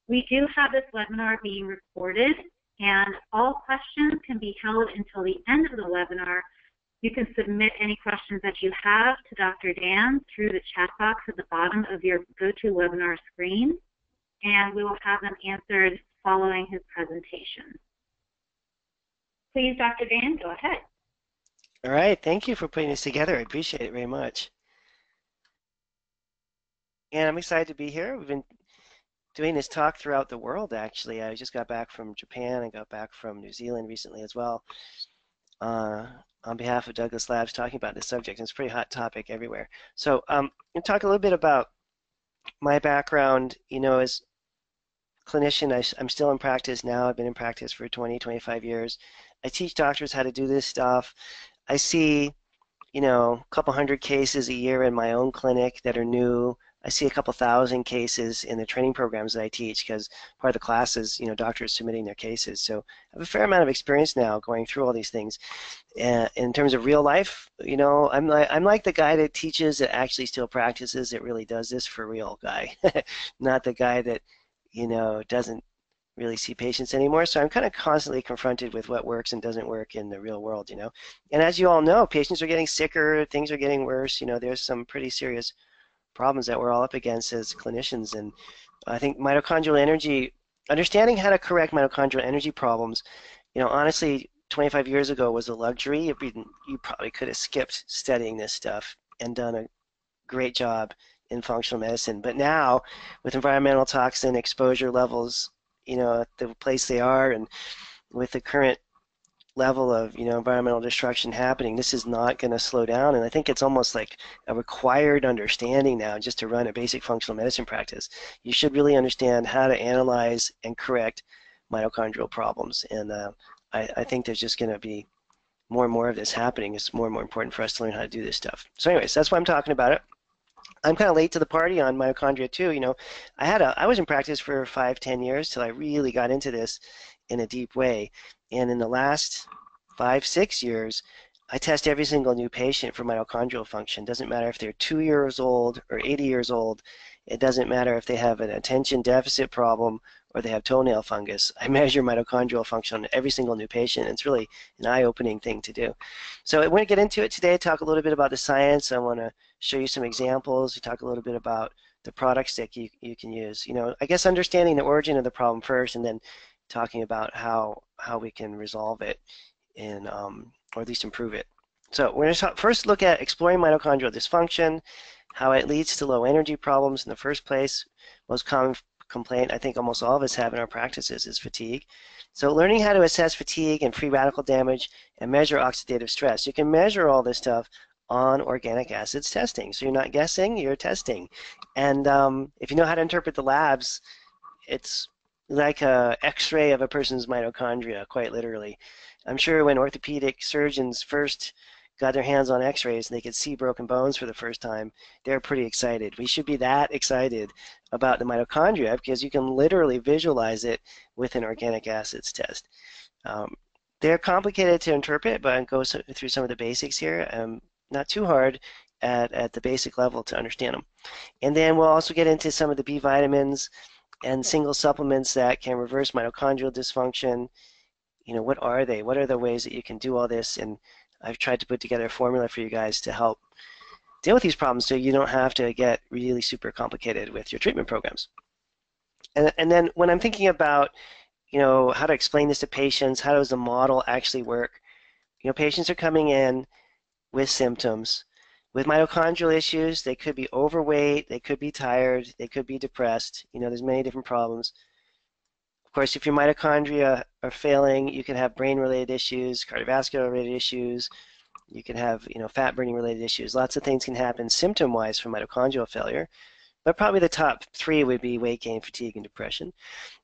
We do have this webinar being recorded, and all questions can be held until the end of the webinar. You can submit any questions that you have to Dr. Dan through the chat box at the bottom of your GoToWebinar screen, and we will have them answered following his presentation. Please, Dr. Dan, go ahead. All right, thank you for putting this together. I appreciate it very much. And I'm excited to be here. We've been doing this talk throughout the world, actually. I just got back from Japan and got back from New Zealand recently as well, on behalf of Douglas Labs, talking about this subject. And it's a pretty hot topic everywhere. So I'm going to talk a little bit about my background. You know, as a clinician, I'm still in practice now. I've been in practice for 20, 25 years. I teach doctors how to do this stuff. I see, you know, a couple hundred cases a year in my own clinic that are new. I see a couple thousand cases in the training programs that I teach, because part of the class is, you know, doctors submitting their cases. So I have a fair amount of experience now going through all these things. In terms of real life, you know, I'm like the guy that teaches that actually still practices, that really does this for real guy, not the guy that, you know, doesn't really see patients anymore. So I'm kind of constantly confronted with what works and doesn't work in the real world, you know. And as you all know, patients are getting sicker, things are getting worse. You know, there's some pretty serious problems that we're all up against as clinicians. And I think mitochondrial energy, understanding how to correct mitochondrial energy problems, you know, honestly, 25 years ago was a luxury. You probably could have skipped studying this stuff and done a great job in functional medicine. But now, with environmental toxin exposure levels, you know, at the place they are, and with the current level of, you know, environmental destruction happening, this is not going to slow down. And I think it's almost like a required understanding now just to run a basic functional medicine practice. You should really understand how to analyze and correct mitochondrial problems. And I think there's just going to be more and more of this happening. It's more and more important for us to learn how to do this stuff. So anyways, that's why I'm talking about it. I'm kind of late to the party on mitochondria too. You know, I was in practice for 5-10 years till I really got into this in a deep way. And in the last 5-6 years, I test every single new patient for mitochondrial function. Doesn't matter if they're 2 years old or 80 years old. It doesn't matter if they have an attention deficit problem or they have toenail fungus. I measure mitochondrial function on every single new patient. It's really an eye-opening thing to do. So I want to get into it today, talk a little bit about the science. I want to show you some examples. We talk a little bit about the products that you can use. You know, I guess understanding the origin of the problem first, and then talking about how we can resolve it and or at least improve it. So we're going to first look at exploring mitochondrial dysfunction, how it leads to low energy problems in the first place. Most common complaint I think almost all of us have in our practices is fatigue. So learning how to assess fatigue and free radical damage and measure oxidative stress. You can measure all this stuff on organic acids testing. So you're not guessing, you're testing. And if you know how to interpret the labs, it's like a X-ray of a person's mitochondria, quite literally. I'm sure when orthopedic surgeons first got their hands on X-rays and they could see broken bones for the first time, they're pretty excited. We should be that excited about the mitochondria because you can literally visualize it with an organic acids test. They're complicated to interpret, but I'll go through some of the basics here. Not too hard at the basic level to understand them. And then we'll also get into some of the B vitamins and single supplements that can reverse mitochondrial dysfunction. You know, what are they? What are the ways that you can do all this? And I've tried to put together a formula for you guys to help deal with these problems so you don't have to get really super complicated with your treatment programs. And then when I'm thinking about, you know, how to explain this to patients, how does the model actually work? You know, patients are coming in with symptoms. With mitochondrial issues, they could be overweight, they could be tired, they could be depressed. You know, there's many different problems. Of course, if your mitochondria are failing, you can have brain-related issues, cardiovascular-related issues. You can have, you know, fat-burning related issues. Lots of things can happen symptom-wise from mitochondrial failure. But probably the top three would be weight gain, fatigue, and depression.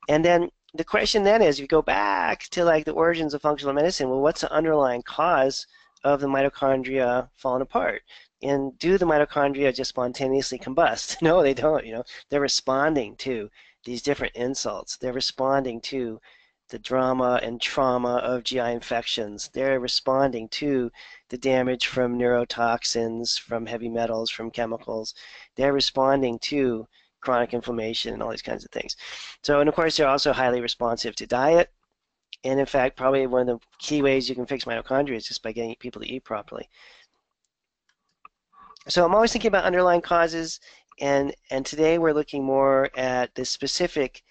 And then the question then is, you go back to like the origins of functional medicine. Well, what's the underlying cause of the mitochondria falling apart? And do the mitochondria just spontaneously combust? No, they don't. You know, they're responding to these different insults. They're responding to the drama and trauma of GI infections. They're responding to the damage from neurotoxins, from heavy metals, from chemicals. They're responding to chronic inflammation and all these kinds of things. So, and of course, they're also highly responsive to diet. And in fact, probably one of the key ways you can fix mitochondria is just by getting people to eat properly. So I'm always thinking about underlying causes, and today we're looking more at the specific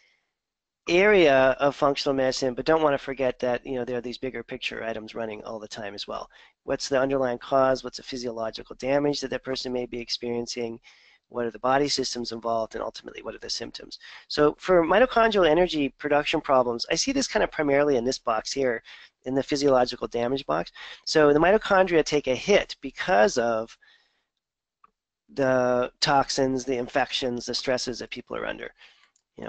area of functional medicine, but don't want to forget that there are these bigger picture items running all the time as well. What's the underlying cause? What's the physiological damage that person may be experiencing? What are the body systems involved, and ultimately what are the symptoms? So for mitochondrial energy production problems, I see this kind of primarily in this box here, in the physiological damage box. So the mitochondria take a hit because of the toxins, the infections, the stresses that people are under.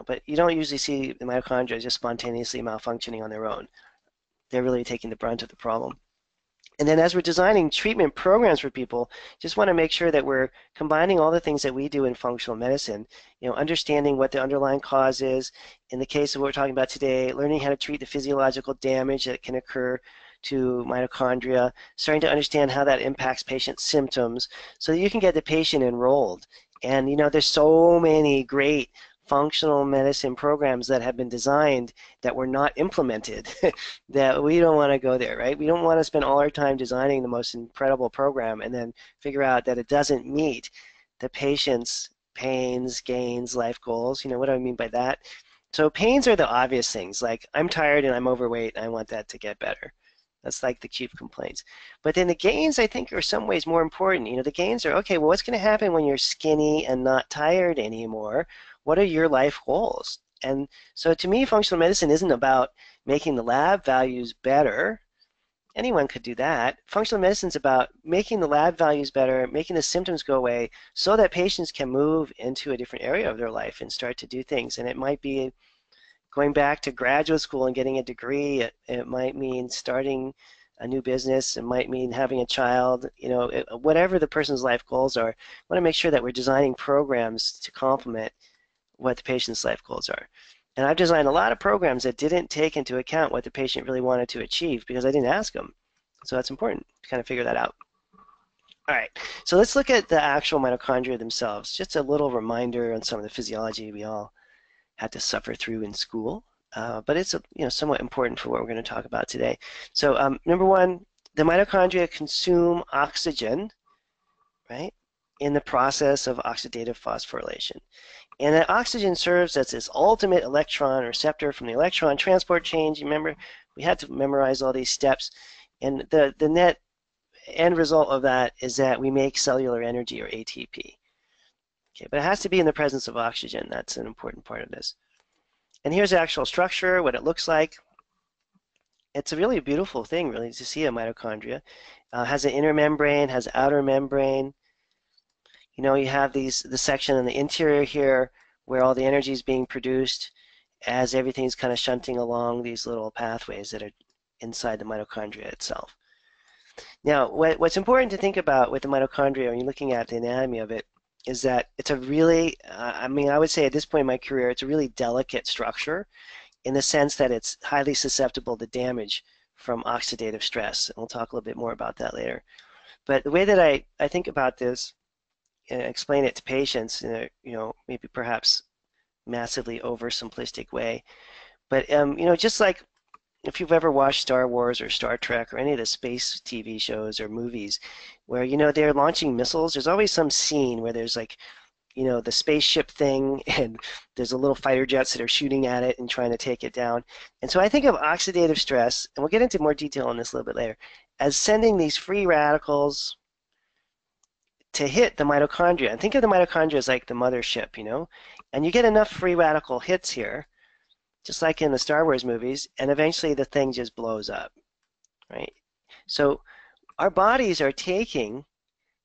But you don't usually see the mitochondria just spontaneously malfunctioning on their own. They're really taking the brunt of the problem. And then as we're designing treatment programs for people, just want to make sure that we're combining all the things that we do in functional medicine, understanding what the underlying cause is. In the case of what we're talking about today, learning how to treat the physiological damage that can occur to mitochondria, starting to understand how that impacts patient symptoms so that you can get the patient enrolled. And there's so many great functional medicine programs that have been designed that were not implemented that we don't want to go there, right? We don't want to spend all our time designing the most incredible program and then figure out that it doesn't meet the patient's pains, gains, life goals. What do I mean by that? So pains are the obvious things, like I'm tired and I'm overweight and I want that to get better. That's like the chief complaints. But then the gains, I think, are some ways more important. The gains are, okay, well, what's going to happen when you're skinny and not tired anymore? What are your life goals? And so to me, functional medicine isn't about making the lab values better. Anyone could do that. Functional medicine is about making the lab values better, making the symptoms go away so that patients can move into a different area of their life and start to do things. And it might be going back to graduate school and getting a degree. It might mean starting a new business. It might mean having a child. Whatever the person's life goals are, I want to make sure that we're designing programs to complement what the patient's life goals are. And I've designed a lot of programs that didn't take into account what the patient really wanted to achieve because I didn't ask them. So that's important to kind of figure that out. All right, so let's look at the actual mitochondria themselves. Just a little reminder on some of the physiology we all had to suffer through in school, but it's somewhat important for what we're going to talk about today. So number one, the mitochondria consume oxygen, right, in the process of oxidative phosphorylation. And that oxygen serves as this ultimate electron receptor from the electron transport chain. You remember, we had to memorize all these steps. And the net end result of that is that we make cellular energy, or ATP. Okay, but it has to be in the presence of oxygen. That's an important part of this. And here's the actual structure, what it looks like. It's a really beautiful thing, really, to see a mitochondria. Has an inner membrane, has outer membrane. You have the section in the interior here where all the energy is being produced as everything's kind of shunting along these little pathways that are inside the mitochondria itself. Now, what's important to think about with the mitochondria when you're looking at the anatomy of it is that it's a really, I would say at this point in my career, it's a really delicate structure in the sense that it's highly susceptible to damage from oxidative stress. And we'll talk a little bit more about that later. But the way that I think about this, explain it to patients in a, maybe perhaps massively oversimplistic way. But, just like if you've ever watched Star Wars or Star Trek or any of the space TV shows or movies where, they're launching missiles, there's always some scene where there's like, the spaceship thing and there's a little fighter jets that are shooting at it and trying to take it down. And so I think of oxidative stress, and we'll get into more detail on this a little bit later, as sending these free radicals to hit the mitochondria. And think of the mitochondria as like the mothership, and you get enough free radical hits here, just like in the Star Wars movies, and eventually the thing just blows up, right? So our bodies are taking,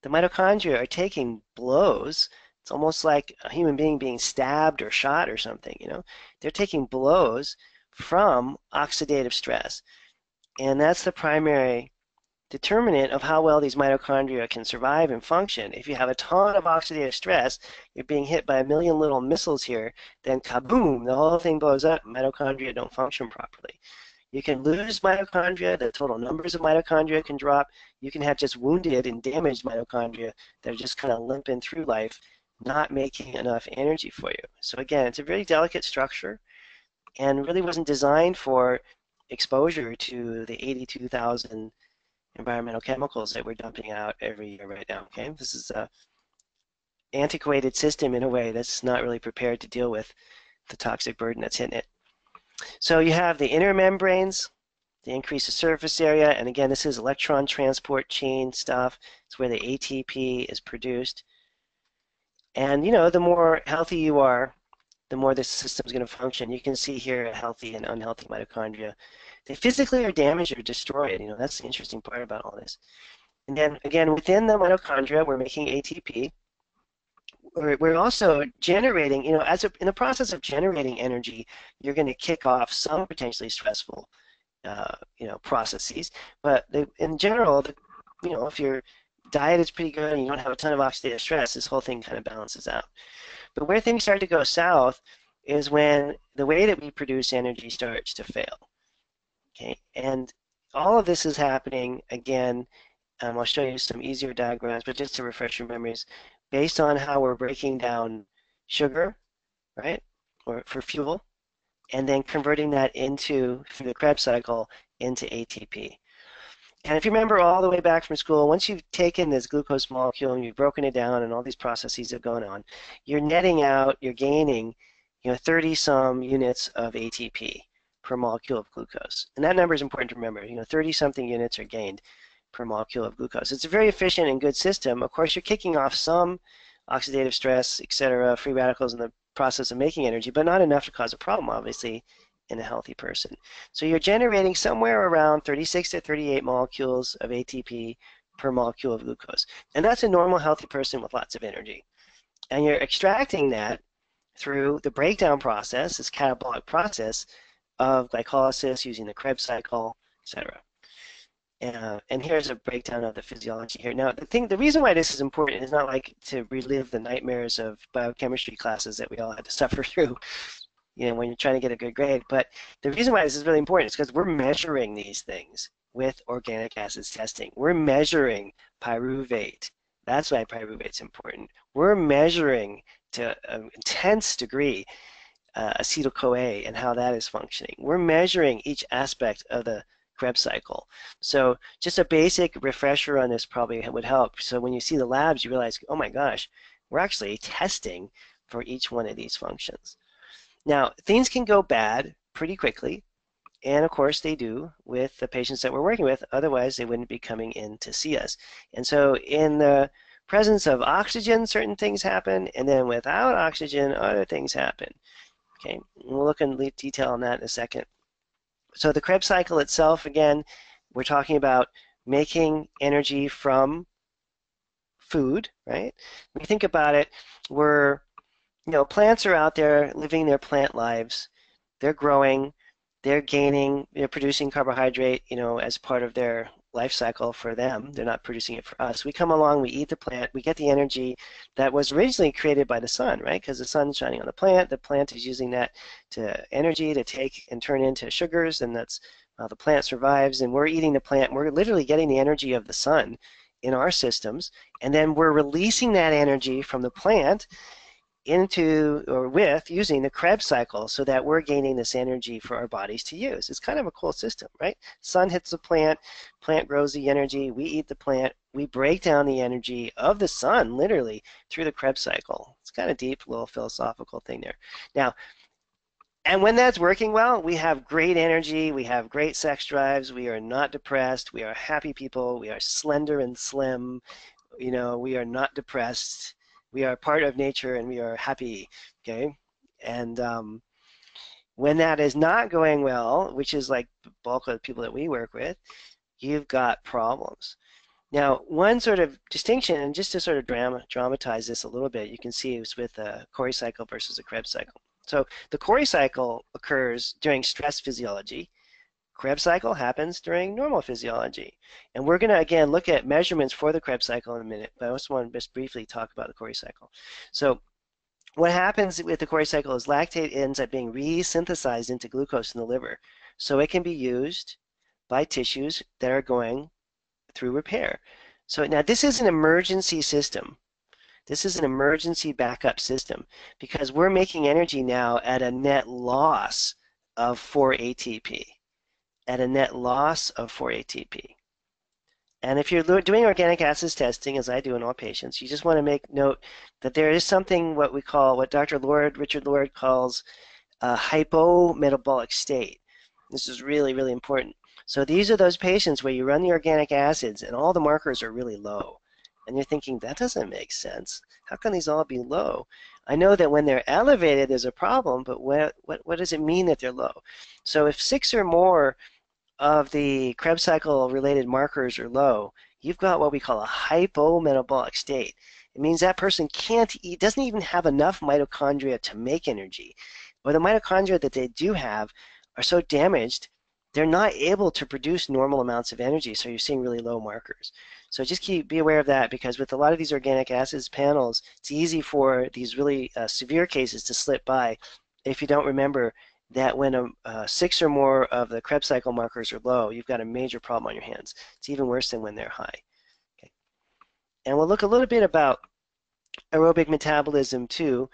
the mitochondria are taking blows. It's almost like a human being stabbed or shot or something, They're taking blows from oxidative stress. And that's the primary determinant of how well these mitochondria can survive and function. If you have a ton of oxidative stress, you're being hit by a million little missiles here, then kaboom, the whole thing blows up, mitochondria don't function properly. You can lose mitochondria, the total numbers of mitochondria can drop. You can have just wounded and damaged mitochondria that are just kind of limping through life not making enough energy for you. So again, it's a very delicate structure and really wasn't designed for exposure to the 82,000 environmental chemicals that we're dumping out every year right now. Okay, this is a antiquated system in a way that's not really prepared to deal with the toxic burden that's hitting it. So you have the inner membranes, the increase the surface area, and again, this is electron transport chain stuff. It's where the ATP is produced. And you know, the more healthy you are, the more this system is going to function. You can see here a healthy and unhealthy mitochondria. They physically are damaged or destroyed. You know, that's the interesting part about all this. And then again, within the mitochondria, we're making ATP. We're also generating, you know, in the process of generating energy, you're going to kick off some potentially stressful, you know, processes. But in general, you know, if your diet is pretty good and you don't have a ton of oxidative stress, this whole thing kind of balances out. But where things start to go south is when the way that we produce energy starts to fail. Okay, and all of this is happening again. I'll show you some easier diagrams, but just to refresh your memories, based on how we're breaking down sugar, right, or for fuel, and then converting that into, through the Krebs cycle, into ATP. And if you remember all the way back from school, once you've taken this glucose molecule and you've broken it down and all these processes have gone on, you're netting out, you're gaining, you know, 30-some units of ATP per molecule of glucose. And that number is important to remember. You know, 30-something units are gained per molecule of glucose. It's a very efficient and good system. Of course, you're kicking off some oxidative stress, etc., free radicals in the process of making energy, but not enough to cause a problem, obviously, in a healthy person. So you're generating somewhere around 36 to 38 molecules of ATP per molecule of glucose. And that's a normal healthy person with lots of energy. And you're extracting that through the breakdown process, this catabolic process of glycolysis using the Krebs cycle, etc. And here's a breakdown of the physiology here. Now, the reason why this is important is not like to relive the nightmares of biochemistry classes that we all had to suffer through, you know, when you're trying to get a good grade. But the reason why this is really important is because we're measuring these things with organic acids testing. We're measuring pyruvate. That's why pyruvate's important. We're measuring to an intense degree acetyl-CoA and how that is functioning. We're measuring each aspect of the Krebs cycle. So just a basic refresher on this probably would help. So when you see the labs, you realize, oh my gosh, we're actually testing for each one of these functions. Now, things can go bad pretty quickly, and of course they do with the patients that we're working with, otherwise they wouldn't be coming in to see us. And so in the presence of oxygen, certain things happen, and then without oxygen, other things happen. Okay, we'll look in detail on that in a second. So the Krebs cycle itself, again, we're talking about making energy from food, right? When you think about it, you know, plants are out there living their plant lives. They're growing, they're gaining, they're producing carbohydrate, you know, as part of their life cycle for them. They're not producing it for us. We come along, we eat the plant, we get the energy that was originally created by the sun, right? Because the sun's shining on the plant is using that to energy to take and turn into sugars, and that's how the plant survives. And we're eating the plant, we're literally getting the energy of the sun in our systems, and then we're releasing that energy from the plant into or with using the Krebs cycle so that we're gaining this energy for our bodies to use. It's kind of a cool system, right? Sun hits the plant grows the energy, we eat the plant, we break down the energy of the sun literally through the Krebs cycle. It's kind of deep, little philosophical thing there. Now, and when that's working well, we have great energy, we have great sex drives, we are not depressed, we are happy people, we are slender and slim, you know, we are not depressed. We are part of nature and we are happy, okay? And when that is not going well, which is like the bulk of the people that we work with, you've got problems. Now, one sort of distinction, and just to sort of dramatize this a little bit, you can see it's with the Cori cycle versus the Krebs cycle. So the Cori cycle occurs during stress physiology. Krebs cycle happens during normal physiology. And we're going to, again, look at measurements for the Krebs cycle in a minute, but I just want to just briefly talk about the Cori cycle. So what happens with the Cori cycle is lactate ends up being resynthesized into glucose in the liver. So it can be used by tissues that are going through repair. So now this is an emergency system. This is an emergency backup system because we're making energy now at a net loss of 4 ATP. At a net loss of 4 ATP. And if you're doing organic acids testing, as I do in all patients, you just want to make note that there is something what Dr. Richard Lord calls a hypometabolic state. This is really, really important. So these are those patients where you run the organic acids and all the markers are really low. And you're thinking, that doesn't make sense. How can these all be low? I know that when they're elevated, there's a problem, but what does it mean that they're low? So if 6 or more of the Krebs cycle related markers are low, you've got what we call a hypometabolic state. It means that person doesn't even have enough mitochondria to make energy. Or the mitochondria that they do have are so damaged, they're not able to produce normal amounts of energy, so you're seeing really low markers. So just be aware of that, because with a lot of these organic acids panels, it's easy for these really severe cases to slip by if you don't remember that when 6 or more of the Krebs cycle markers are low, you've got a major problem on your hands. It's even worse than when they're high. Okay. And we'll look a little bit about aerobic metabolism too,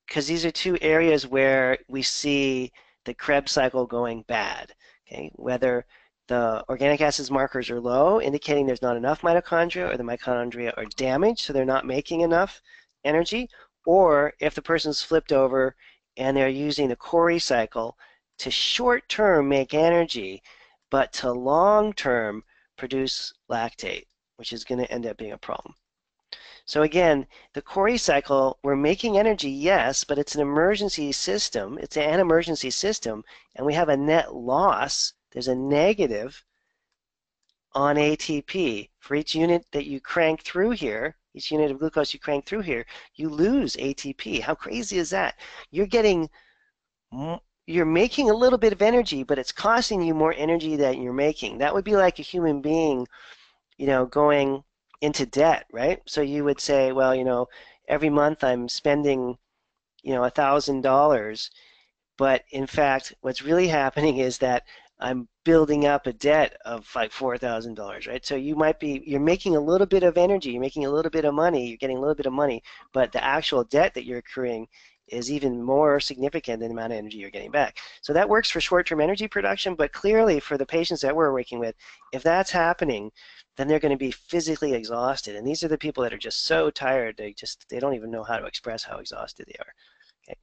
because these are two areas where we see the Krebs cycle going bad. Okay, whether the organic acids markers are low, indicating there's not enough mitochondria, or the mitochondria are damaged, so they're not making enough energy, or if the person's flipped over and they're using the Cori cycle to short-term make energy, but to long-term produce lactate, which is going to end up being a problem. So again, the Cori cycle, we're making energy, yes, but it's an emergency system. It's an emergency system, and we have a net loss. There's a negative on ATP. For each unit that you crank through here, each unit of glucose you crank through here, you lose ATP. How crazy is that? You're making a little bit of energy, but it's costing you more energy than you're making. That would be like a human being, going into debt, right? So you would say, well, every month I'm spending, $1,000, but in fact, what's really happening is that I'm building up a debt of like $4,000, right? So you're making a little bit of energy, you're making a little bit of money, you're getting a little bit of money, but the actual debt that you're accruing is even more significant than the amount of energy you're getting back. So that works for short-term energy production, but clearly for the patients that we're working with, if that's happening, then they're going to be physically exhausted. And these are the people that are just so tired, they don't even know how to express how exhausted they are. Okay.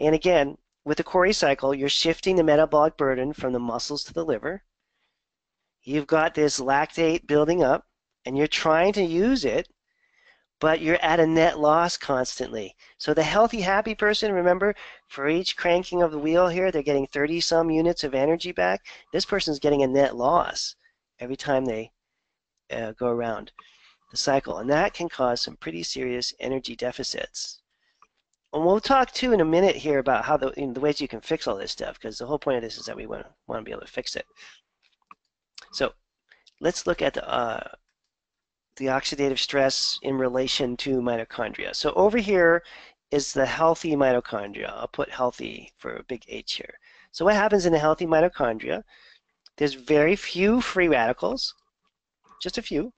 And again, with the Cori cycle, you're shifting the metabolic burden from the muscles to the liver. You've got this lactate building up, and you're trying to use it, but you're at a net loss constantly. So the healthy, happy person, remember, for each cranking of the wheel here, they're getting 30-some units of energy back. This person's getting a net loss every time they go around the cycle, and that can cause some pretty serious energy deficits. And we'll talk too in a minute here about how the ways you can fix all this stuff, because the whole point of this is that we want to be able to fix it. So let's look at the oxidative stress in relation to mitochondria. So over here is the healthy mitochondria. I'll put healthy for a big H here. So what happens in the healthy mitochondria? There's very few free radicals, just a few.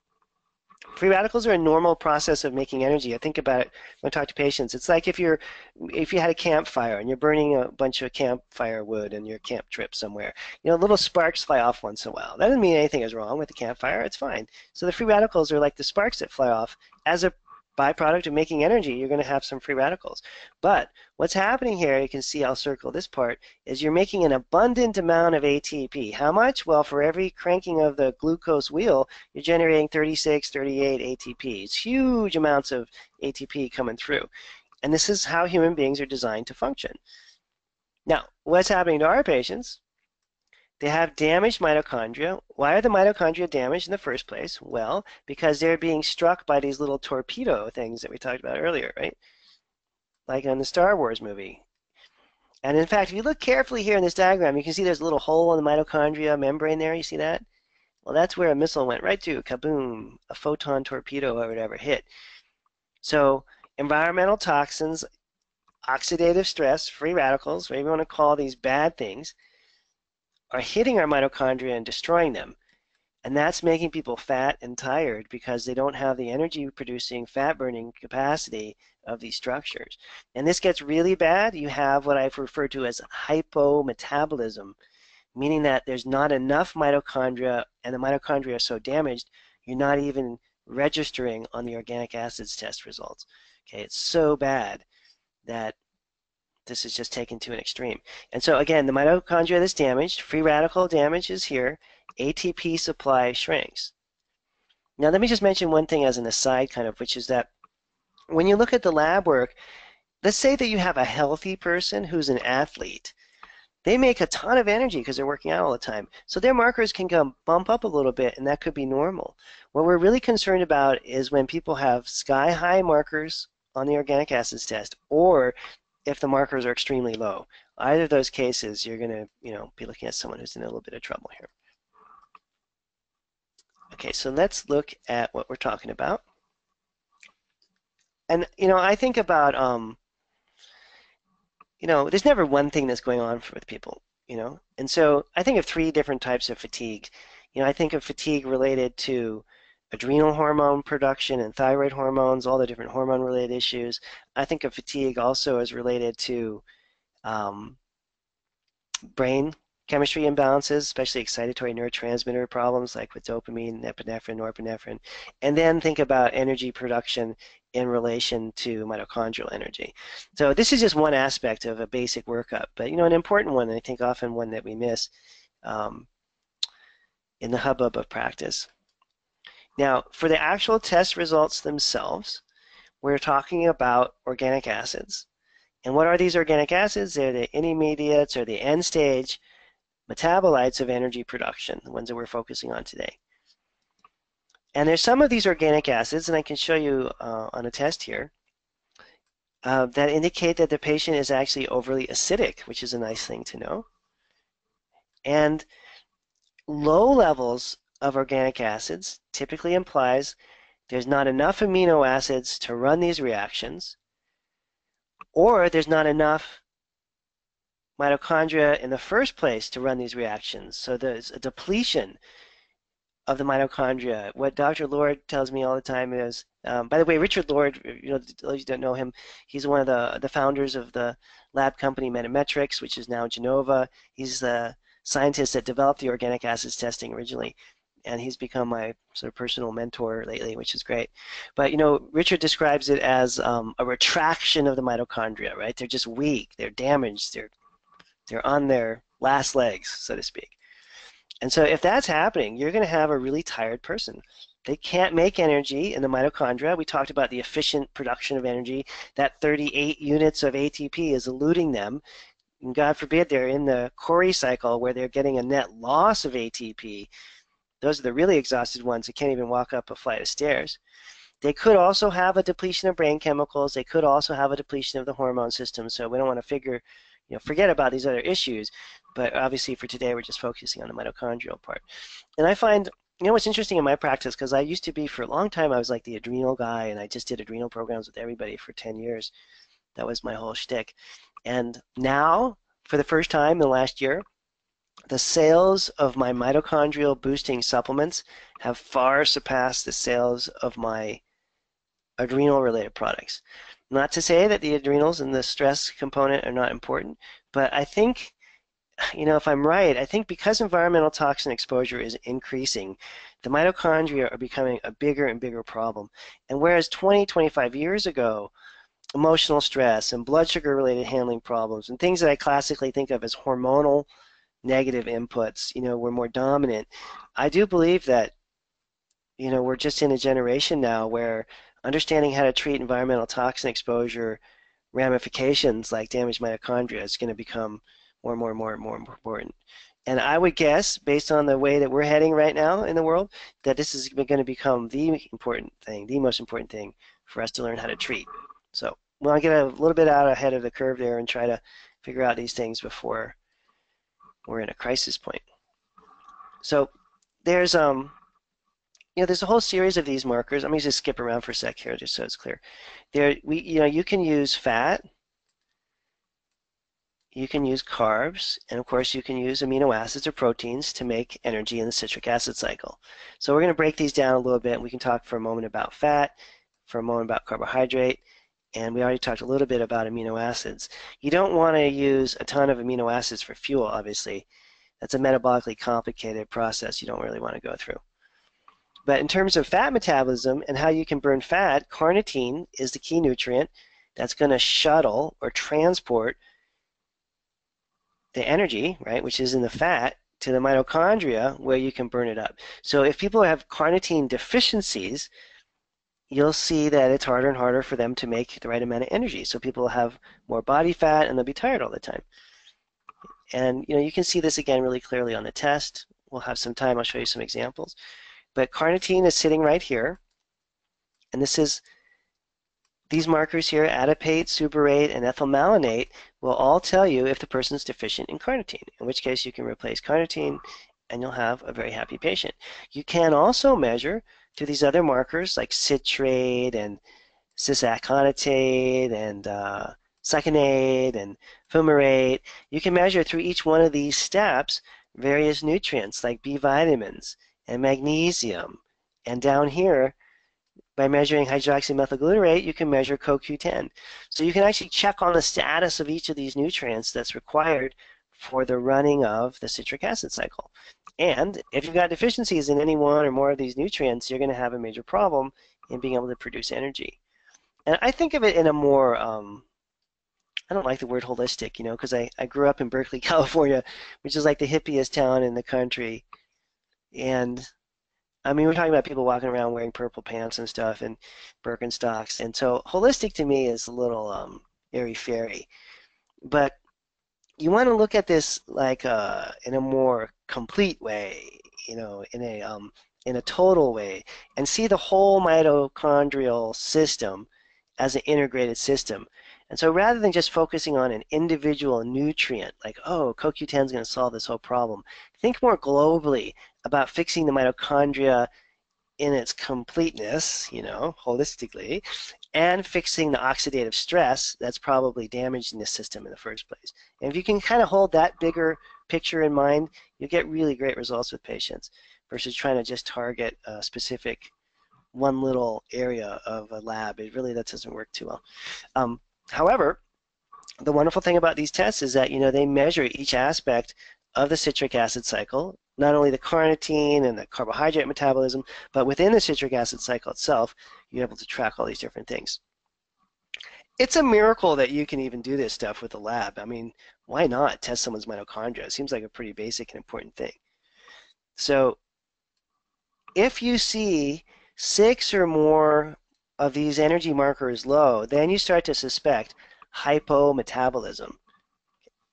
Free radicals are a normal process of making energy. I think about it when I talk to patients. It's like if you had a campfire and you're burning a bunch of campfire wood in your camp trip somewhere. Little sparks fly off once in a while. That doesn't mean anything is wrong with the campfire. It's fine. So the free radicals are like the sparks that fly off. As a byproduct of making energy, you're going to have some free radicals. But what's happening here, you can see I'll circle this part, is you're making an abundant amount of ATP. How much? Well, for every cranking of the glucose wheel, you're generating 36, 38 ATP. It's huge amounts of ATP coming through. And this is how human beings are designed to function. Now, what's happening to our patients? They have damaged mitochondria. Why are the mitochondria damaged in the first place? Well, because they're being struck by these little torpedo things that we talked about earlier, right? Like in the Star Wars movie. And in fact, if you look carefully here in this diagram, you can see there's a little hole in the mitochondria membrane there. You see that? Well, that's where a missile went right through. Kaboom! A photon torpedo or whatever hit. So environmental toxins, oxidative stress, free radicals, whatever you want to call these bad things, are hitting our mitochondria and destroying them. And that's making people fat and tired because they don't have the energy producing, fat burning capacity of these structures. And this gets really bad. You have what I've referred to as hypometabolism, meaning that there's not enough mitochondria, and the mitochondria are so damaged, you're not even registering on the organic acids test results. Okay, it's so bad that this is just taken to an extreme. And so again, the mitochondria that's damaged, free radical damage is here, ATP supply shrinks. Now let me just mention one thing as an aside kind of, which is that when you look at the lab work, let's say that you have a healthy person who's an athlete. They make a ton of energy because they're working out all the time. So their markers can come bump up a little bit, and that could be normal. What we're really concerned about is when people have sky-high markers on the organic acids test, or if the markers are extremely low. Either of those cases, you're going to, be looking at someone who's in a little bit of trouble here. Okay, so let's look at what we're talking about. And, I think about, there's never one thing that's going on with people, And so I think of three different types of fatigue. I think of fatigue related to adrenal hormone production and thyroid hormones, all the different hormone-related issues. I think of fatigue also as related to brain chemistry imbalances, especially excitatory neurotransmitter problems like with dopamine, epinephrine, norepinephrine. And then think about energy production in relation to mitochondrial energy. So this is just one aspect of a basic workup, but an important one, and I think often one that we miss in the hubbub of practice. Now, for the actual test results themselves, we're talking about organic acids. And what are these organic acids? They're the intermediates or the end stage metabolites of energy production, the ones that we're focusing on today. And there's some of these organic acids, and I can show you on a test here, that indicate that the patient is actually overly acidic, which is a nice thing to know. And low levels of organic acids typically implies there's not enough amino acids to run these reactions, or there's not enough mitochondria in the first place to run these reactions. So there's a depletion of the mitochondria. What Dr. Lord tells me all the time is, by the way, Richard Lord, those who don't know him, he's one of the founders of the lab company Metametrics, which is now Genova. He's the scientist that developed the organic acids testing originally, and he's become my sort of personal mentor lately, which is great. But Richard describes it as a retraction of the mitochondria, right? They're just weak, they're damaged, they're on their last legs, so to speak. And so if that's happening, you're going to have a really tired person. They can't make energy in the mitochondria. We talked about the efficient production of energy. That 38 units of ATP is eluding them. And God forbid they're in the Cori cycle where they're getting a net loss of ATP. Those are the really exhausted ones that can't even walk up a flight of stairs. They could also have a depletion of brain chemicals. They could also have a depletion of the hormone system. So we don't want to forget about these other issues. But obviously for today, we're just focusing on the mitochondrial part. And I find, what's interesting in my practice, because I used to be, for a long time, I was like the adrenal guy, and I just did adrenal programs with everybody for 10 years. That was my whole shtick. And now, for the first time in the last year, the sales of my mitochondrial boosting supplements have far surpassed the sales of my adrenal-related products. Not to say that the adrenals and the stress component are not important, but I think, if I'm right, I think because environmental toxin exposure is increasing, the mitochondria are becoming a bigger and bigger problem. And whereas 20, 25 years ago, emotional stress and blood sugar-related handling problems and things that I classically think of as hormonal negative inputs, were more dominant, I do believe that, we're just in a generation now where understanding how to treat environmental toxin exposure ramifications like damaged mitochondria is going to become more and more important. And I would guess, based on the way that we're heading right now in the world, that this is going to become the important thing, the most important thing for us to learn how to treat. So we want to get a little bit out ahead of the curve there and try to figure out these things before we're in a crisis point. So there's there's a whole series of these markers. Let me just skip around for a sec here just so it's clear. You can use fat. you can use carbs, and of course you can use amino acids or proteins to make energy in the citric acid cycle. So we're going to break these down a little bit, and we can talk for a moment about fat, for a moment about carbohydrate, and we already talked a little bit about amino acids. You don't want to use a ton of amino acids for fuel, obviously. That's a metabolically complicated process you don't really want to go through. But in terms of fat metabolism and how you can burn fat, carnitine is the key nutrient that's going to shuttle or transport the energy, right, which is in the fat, to the mitochondria where you can burn it up. So if people have carnitine deficiencies, you'll see that it's harder and harder for them to make the right amount of energy. So people will have more body fat and they'll be tired all the time. And you can see this again really clearly on the test. We'll have some time, I'll show you some examples. But carnitine is sitting right here. And these markers here, adipate, suberate, and ethylmalonate, will all tell you if the person's deficient in carnitine, in which case you can replace carnitine and you'll have a very happy patient. You can also measure through these other markers like citrate and cis-aconitate and succinate and fumarate. You can measure through each one of these steps various nutrients like B vitamins and magnesium. And down here, by measuring hydroxymethylglutarate, you can measure CoQ10. So you can actually check on the status of each of these nutrients that's required for the running of the citric acid cycle. And if you've got deficiencies in any one or more of these nutrients, you're going to have a major problem in being able to produce energy. And I think of it in a more, I don't like the word holistic, because I grew up in Berkeley, California, which is like the hippiest town in the country. And I mean, we're talking about people walking around wearing purple pants and stuff and Birkenstocks. And so holistic to me is a little airy-fairy. But you want to look at this like in a more complete way, in a total way, and see the whole mitochondrial system as an integrated system. And so rather than just focusing on an individual nutrient, like, oh, CoQ10 is going to solve this whole problem, think more globally about fixing the mitochondria in its completeness, holistically, and fixing the oxidative stress that's probably damaging the system in the first place. And if you can kind of hold that bigger picture in mind, you'll get really great results with patients versus trying to just target a specific one little area of a lab. That doesn't work too well. However, the wonderful thing about these tests is that they measure each aspect of the citric acid cycle, not only the carnitine and the carbohydrate metabolism, but within the citric acid cycle itself, you're able to track all these different things. It's a miracle that you can even do this stuff with a lab. I mean, why not test someone's mitochondria? It seems like a pretty basic and important thing. So if you see 6 or more of these energy markers low, then you start to suspect hypometabolism.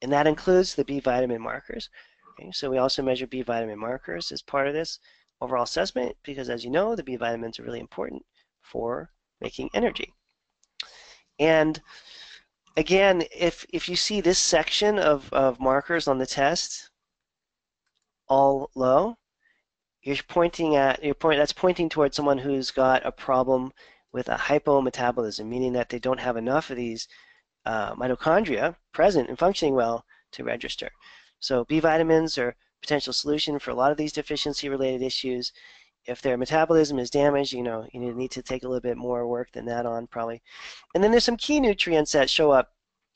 And that includes the B vitamin markers. Okay, so we also measure B vitamin markers as part of this overall assessment because, as you know, the B vitamins are really important for making energy. And again, if you see this section of markers on the test all low, that's pointing towards someone who's got a problem with a hypometabolism, meaning that they don't have enough of these mitochondria present and functioning well to register. So B vitamins are a potential solution for a lot of these deficiency-related issues. If their metabolism is damaged, you need to take a little bit more work than that on probably. And then there's some key nutrients that show up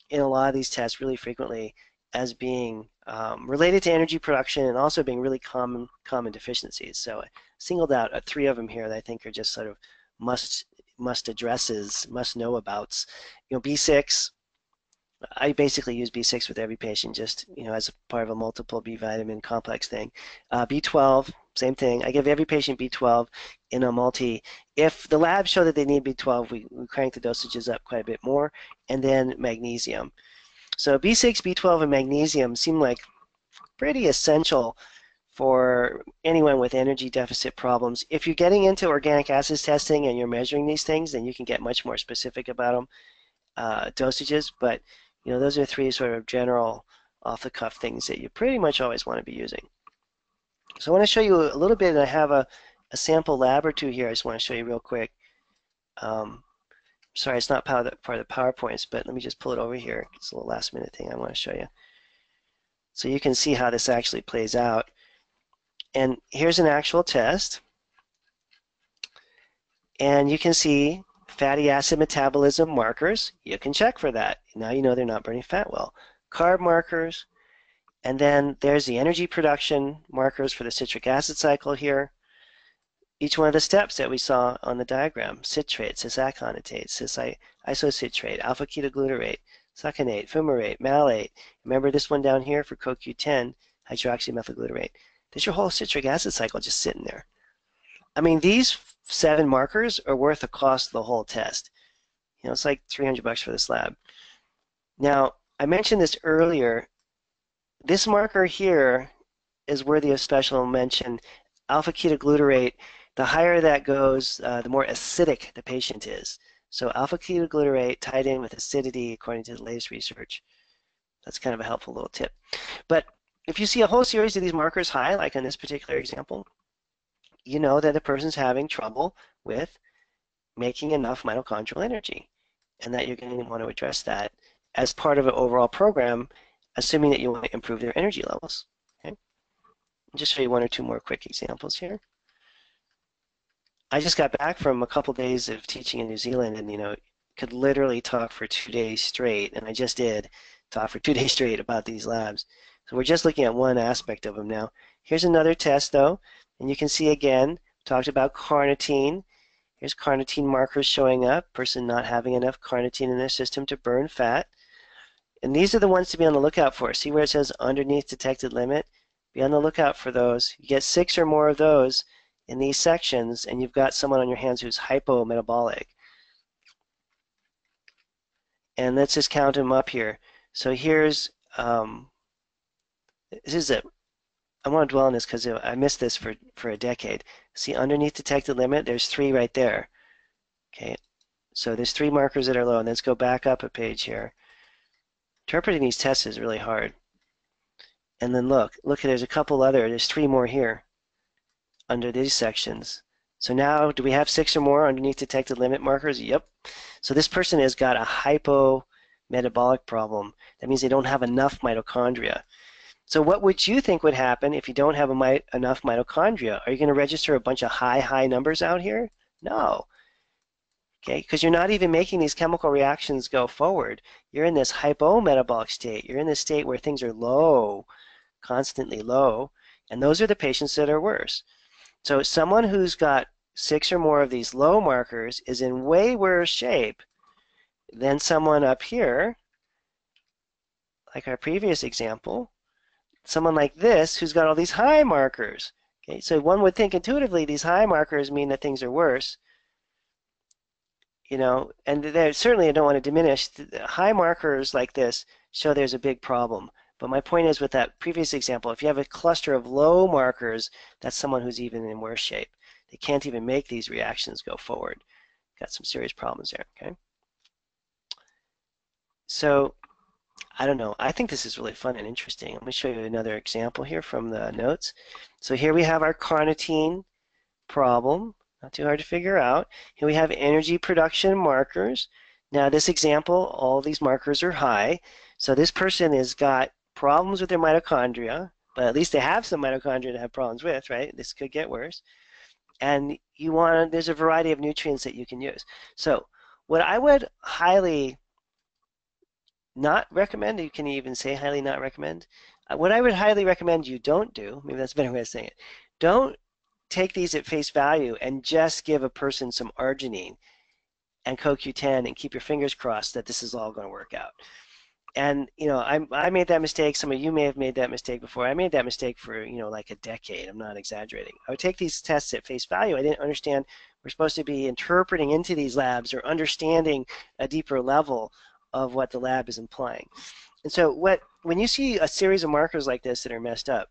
in a lot of these tests really frequently as being related to energy production and also being really common deficiencies. So I singled out 3 of them here that I think are just sort of must addresses, must know abouts. B6. I basically use B6 with every patient, just as a part of a multiple B vitamin complex thing. B12, same thing. I give every patient B12 in a multi. If the labs show that they need B12, we crank the dosages up quite a bit more. And then magnesium. So B6, B12, and magnesium seem like pretty essential for anyone with energy deficit problems. If you're getting into organic acids testing and you're measuring these things, then you can get much more specific about them, dosages. But those are 3 sort of general off-the-cuff things that you pretty much always want to be using. So I want to show you a little bit, and I have a sample lab or 2 here I just want to show you real quick. sorry, it's not part of the PowerPoints, but let me just pull it over here. It's a little last minute thing I want to show you. So you can see how this actually plays out. And here's an actual test. And you can see fatty acid metabolism markers. You can check for that. Now you know they're not burning fat well. Carb markers. And then there's the energy production markers for the citric acid cycle here. Each one of the steps that we saw on the diagram: citrate, cis-aconitate, cis-isocitrate, alpha-ketoglutarate, succinate, fumarate, malate. Remember this one down here for CoQ10, hydroxymethylglutarate. There's your whole citric acid cycle just sitting there. I mean, these 7 markers are worth the cost of the whole test. You know, it's like $300 for this lab. Now, I mentioned this earlier. This marker here is worthy of special mention. Alpha-ketoglutarate, the higher that goes, the more acidic the patient is. So alpha-ketoglutarate tied in with acidity according to the latest research. That's kind of a helpful little tip. But if you see a whole series of these markers high, like in this particular example, you know that the person's having trouble with making enough mitochondrial energy, and that you're going to want to address that as part of an overall program, assuming that you want to improve their energy levels. Okay? I'll just show you 1 or 2 more quick examples here. I just got back from a couple days of teaching in New Zealand, and could literally talk for 2 days straight, and I just did talk for 2 days straight about these labs. So we're just looking at one aspect of them now. Here's another test though, and you can see again, talked about carnitine. Here's carnitine markers showing up, person not having enough carnitine in their system to burn fat. And these are the ones to be on the lookout for. See where it says underneath detected limit? Be on the lookout for those. You get 6 or more of those in these sections, and you've got someone on your hands who's hypometabolic. And let's just count them up here. So here's, this is it. I want to dwell on this because I missed this for a decade. See, underneath detected limit, there's 3 right there. Okay, so there's 3 markers that are low, and let's go back up a page here. Interpreting these tests is really hard. And then look, there's a couple other, there's 3 more here under these sections. So now, do we have 6 or more underneath detected limit markers? Yep. So this person has got a hypometabolic problem. That means they don't have enough mitochondria. So what would you think would happen if you don't have enough mitochondria? Are you going to register a bunch of high numbers out here? No. Okay, because you're not even making these chemical reactions go forward. You're in this hypometabolic state. You're in this state where things are low, constantly low, and those are the patients that are worse. So someone who's got 6 or more of these low markers is in way worse shape than someone up here, like our previous example, someone like this who's got all these high markers. Okay, so one would think intuitively these high markers mean that things are worse. And certainly I don't want to diminish. High markers like this show there's a big problem. But my point is, with that previous example, if you have a cluster of low markers, that's someone who's even in worse shape. They can't even make these reactions go forward. Got some serious problems there, okay? So, I don't know. I think this is really fun and interesting. I'm going to show you another example here from the notes. So here we have our carnitine problem. Not too hard to figure out. Here we have energy production markers. Now this example, all these markers are high. So this person has got problems with their mitochondria, but at least they have some mitochondria to have problems with, right? This could get worse. And there's a variety of nutrients that you can use. So what I would highly not recommend, you can even say highly not recommend, what I would highly recommend you don't do, maybe that's a better way of saying it, don't take these at face value and just give a person some arginine and CoQ10 and keep your fingers crossed that this is all going to work out. And I made that mistake. Some of you may have made that mistake before. I made that mistake for like a decade. I'm not exaggerating. I would take these tests at face value. I didn't understand we're supposed to be interpreting into these labs or understanding a deeper level of what the lab is implying. And so when you see a series of markers like this that are messed up,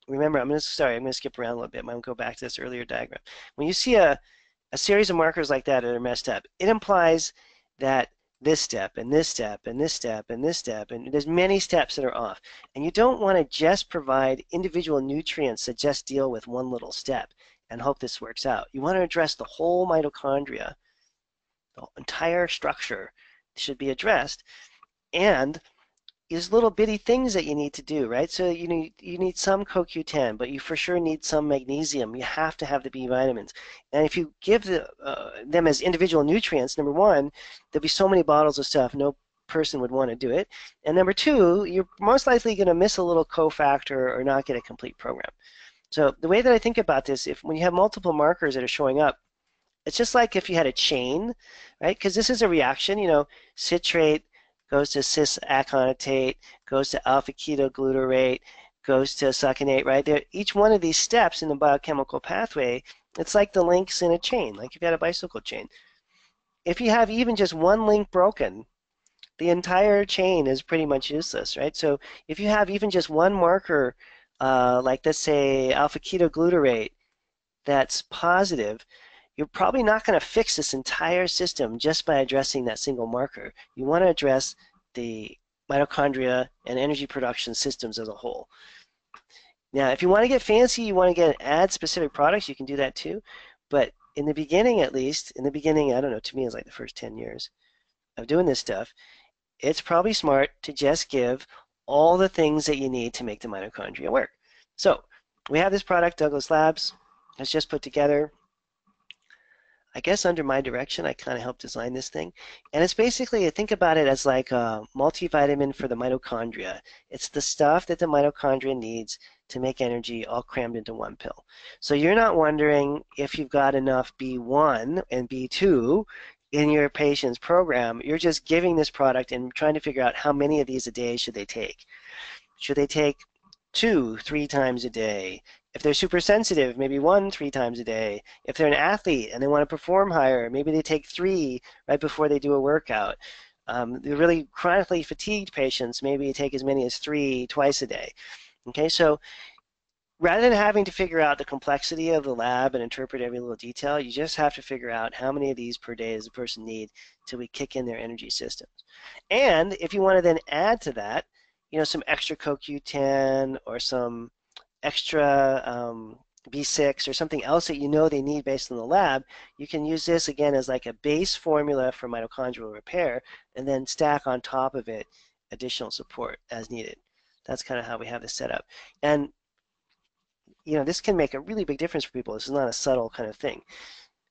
remember, I'm going to skip around a little bit. I'm going to go back to this earlier diagram. When you see a series of markers like that are messed up, it implies that this step and this step and this step and this step, and there's many steps that are off. And you don't want to just provide individual nutrients that just deal with one little step and hope this works out. You want to address the whole mitochondria, The entire structure should be addressed. And there's little bitty things that you need to do, right? So you need some CoQ10, but you for sure need some magnesium. You have to have the B vitamins. And if you give them as individual nutrients, number one, there'll be so many bottles of stuff, no person would want to do it. And number two, you're most likely going to miss a little cofactor or not get a complete program. So the way that I think about this, when you have multiple markers that are showing up, it's just like if you had a chain, right? Because this is a reaction, citrate goes to cis-aconitate, goes to alpha-ketoglutarate, goes to succinate, right? Each one of these steps in the biochemical pathway, it's like the links in a chain, like if you had a bicycle chain. If you have even just one link broken, the entire chain is pretty much useless, right? So if you have even just one marker, like let's say alpha-ketoglutarate, that's positive, you're probably not going to fix this entire system just by addressing that single marker. You want to address the mitochondria and energy production systems as a whole. Now, if you want to get fancy, you want to add specific products, you can do that too. But in the beginning, at least, I don't know, to me it's like the first 10 years of doing this stuff, it's probably smart to just give all the things that you need to make the mitochondria work. So we have this product, Douglas Labs, has just put together. I guess under my direction, I kind of helped design this thing. And it's basically, think about it as like a multivitamin for the mitochondria. It's the stuff that the mitochondria needs to make energy all crammed into one pill. So you're not wondering if you've got enough B1 and B2 in your patient's program. You're just giving this product and trying to figure out how many of these a day should they take. Should they take 2, 3 times a day? If they're super sensitive, maybe 1, 3 times a day. If they're an athlete and they want to perform higher, maybe they take 3 right before they do a workout. The really chronically fatigued patients, maybe you take as many as 3 twice a day. Okay, so rather than having to figure out the complexity of the lab and interpret every little detail, you just have to figure out how many of these per day does a person need till we kick in their energy systems. And if you want to then add to that, some extra CoQ10 or some extra B6 or something else that they need based on the lab, you can use this again as like a base formula for mitochondrial repair and then stack on top of it additional support as needed. That's kind of how we have this set up. And this can make a really big difference for people. This is not a subtle kind of thing.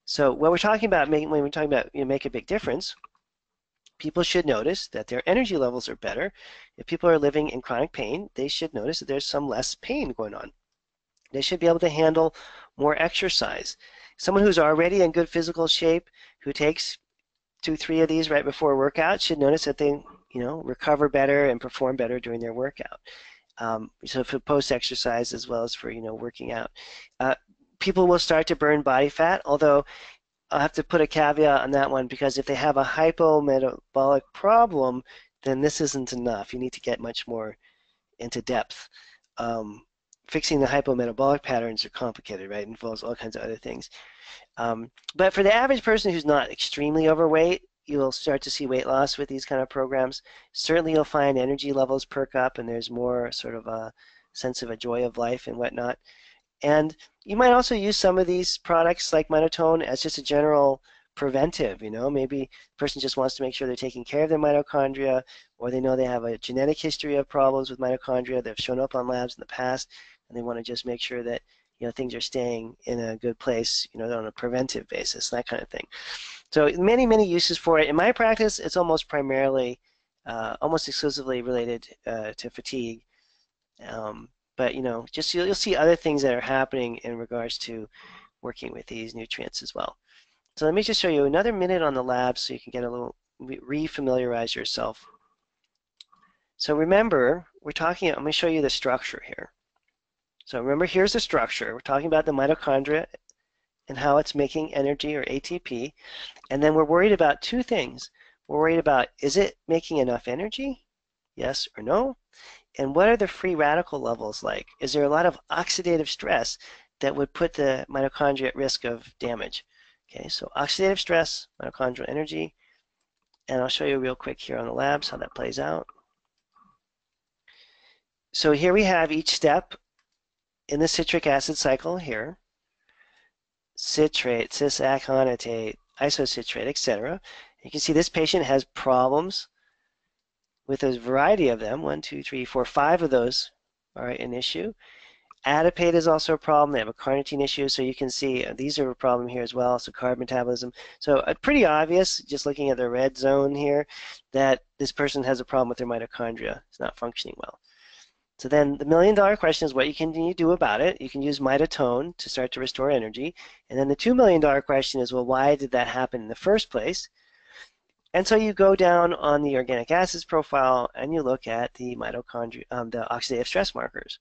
So what we're talking about when we're talking about make a big difference, people should notice that their energy levels are better. If people are living in chronic pain, they should notice that there's some less pain going on. They should be able to handle more exercise. Someone who's already in good physical shape, who takes 2, 3 of these right before a workout, should notice that they, recover better and perform better during their workout. So for post-exercise as well as for, working out. People will start to burn body fat, although I'll have to put a caveat on that one because if they have a hypometabolic problem, then this isn't enough. You need to get much more into depth. Fixing the hypometabolic patterns are complicated, right? It involves all kinds of other things. But for the average person who's not extremely overweight, you'll start to see weight loss with these kind of programs. Certainly you'll find energy levels perk up and there's more sort of a sense of a joy of life and whatnot. And you might also use some of these products like Minotone as just a general preventive, maybe the person just wants to make sure they're taking care of their mitochondria, or they know they have a genetic history of problems with mitochondria that have shown up on labs in the past, and they want to just make sure that things are staying in a good place, on a preventive basis, that kind of thing. So many, many uses for it. In my practice, it's almost primarily, almost exclusively related to fatigue. But just you'll see other things that are happening in regards to working with these nutrients as well. So let me just show you another minute on the lab so you can get a little re-familiarize yourself. So remember, I'm going to show you the structure here. So remember, here's the structure. We're talking about the mitochondria and how it's making energy, or ATP. And then we're worried about 2 things. We're worried about, is it making enough energy? Yes or no? And what are the free radical levels like? Is there a lot of oxidative stress that would put the mitochondria at risk of damage? Okay, so oxidative stress, mitochondrial energy, and I'll show you real quick here on the labs how that plays out. So here we have each step in the citric acid cycle here. Citrate, cis-aconitate, isocitrate, etc. You can see this patient has problems with a variety of them. 1, 2, 3, 4, 5 of those are an issue. Adipate is also a problem. They have a carnitine issue, so you can see these are a problem here as well. So carb metabolism. So pretty obvious, just looking at the red zone here, that this person has a problem with their mitochondria. It's not functioning well. So then the million-dollar question is what can you do about it? You can use mitotone to start to restore energy. And then the $2 million question is, well, why did that happen in the first place? And so you go down on the organic acids profile and you look at the mitochondria, the oxidative stress markers.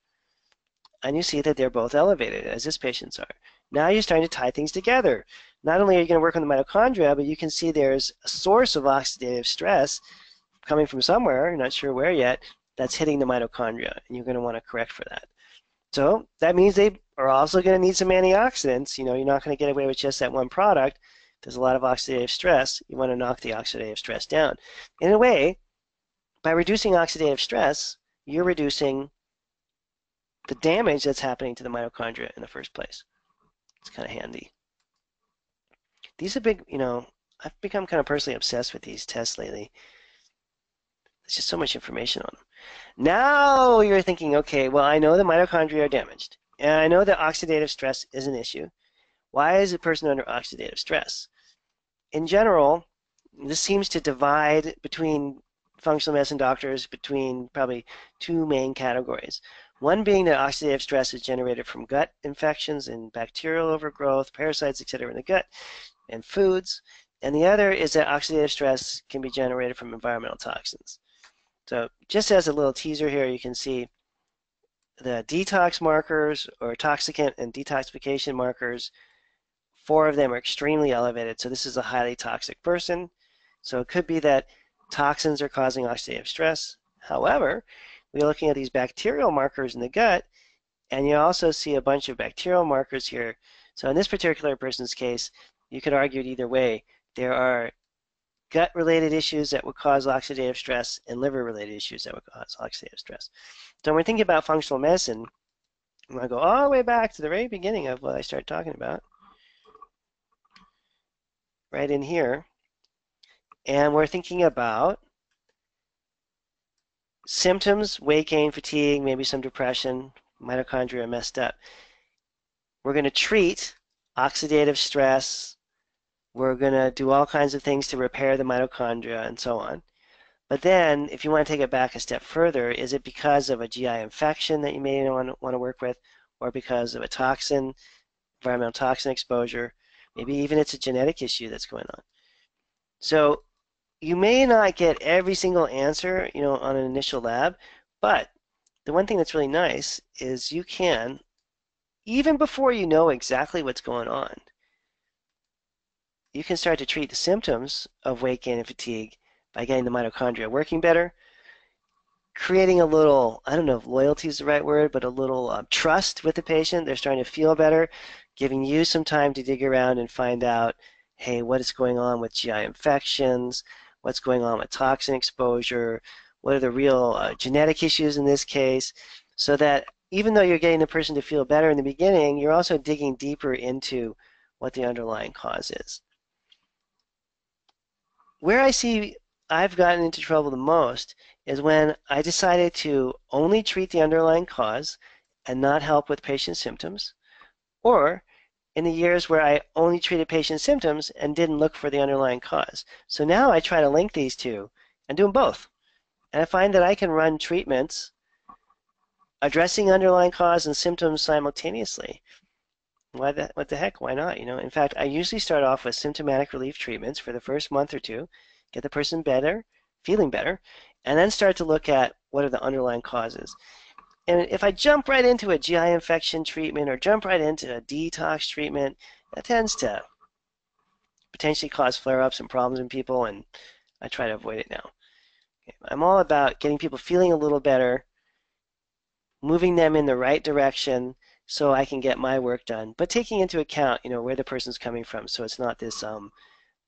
And you see that they're both elevated, as this patient's are. Now you're starting to tie things together. Not only are you going to work on the mitochondria, but you can see there's a source of oxidative stress coming from somewhere, you're not sure where yet, that's hitting the mitochondria, and you're going to want to correct for that. So that means they are also going to need some antioxidants. You're not going to get away with just that one product. There's a lot of oxidative stress. You want to knock the oxidative stress down. In a way, by reducing oxidative stress, you're reducing the damage that's happening to the mitochondria in the first place. It's kind of handy. These are big, I've become kind of personally obsessed with these tests lately. There's just so much information on them. Now you're thinking, okay, well, I know the mitochondria are damaged, and I know that oxidative stress is an issue. Why is a person under oxidative stress? In general, this seems to divide between functional medicine doctors between probably two main categories. One being that oxidative stress is generated from gut infections and bacterial overgrowth, parasites, etc. in the gut, and foods. And the other is that oxidative stress can be generated from environmental toxins. So just as a little teaser here, you can see the detox markers or toxicant and detoxification markers. 4 of them are extremely elevated, so this is a highly toxic person. So it could be that toxins are causing oxidative stress. However, we're looking at these bacterial markers in the gut, and you also see a bunch of bacterial markers here. So in this particular person's case, you could argue it either way. There are gut-related issues that would cause oxidative stress and liver-related issues that would cause oxidative stress. So when we're thinking about functional medicine, I'm going to go all the way back to the very beginning of what I started talking about, right in here, and we're thinking about symptoms, weight gain, fatigue, maybe some depression, mitochondria messed up. We're going to treat oxidative stress. We're going to do all kinds of things to repair the mitochondria and so on. But then, if you want to take it back a step further, is it because of a GI infection that you may want to work with, or because of a toxin, environmental toxin exposure? Maybe even it's a genetic issue that's going on. So you may not get every single answer, on an initial lab, but the one thing that's really nice is you can, even before you know exactly what's going on, you can start to treat the symptoms of weight gain and fatigue by getting the mitochondria working better, creating a little, I don't know if loyalty is the right word, but a little trust with the patient. They're starting to feel better, giving you some time to dig around and find out, hey, what is going on with GI infections, what's going on with toxin exposure, what are the real genetic issues in this case, so that even though you're getting the person to feel better in the beginning, you're also digging deeper into what the underlying cause is. Where I see I've gotten into trouble the most is when I decided to only treat the underlying cause and not help with patient symptoms, or in the years where I only treated patient symptoms and didn't look for the underlying cause. So now I try to link these two and do them both. And I find that I can run treatments addressing underlying cause and symptoms simultaneously. What the heck? Why not? In fact, I usually start off with symptomatic relief treatments for the first month or two, get the person better, feeling better, and then start to look at what are the underlying causes. And if I jump right into a GI infection treatment or jump right into a detox treatment, that tends to potentially cause flare-ups and problems in people, and I try to avoid it now. Okay. I'm all about getting people feeling a little better, moving them in the right direction so I can get my work done, but taking into account, where the person's coming from, so it's not this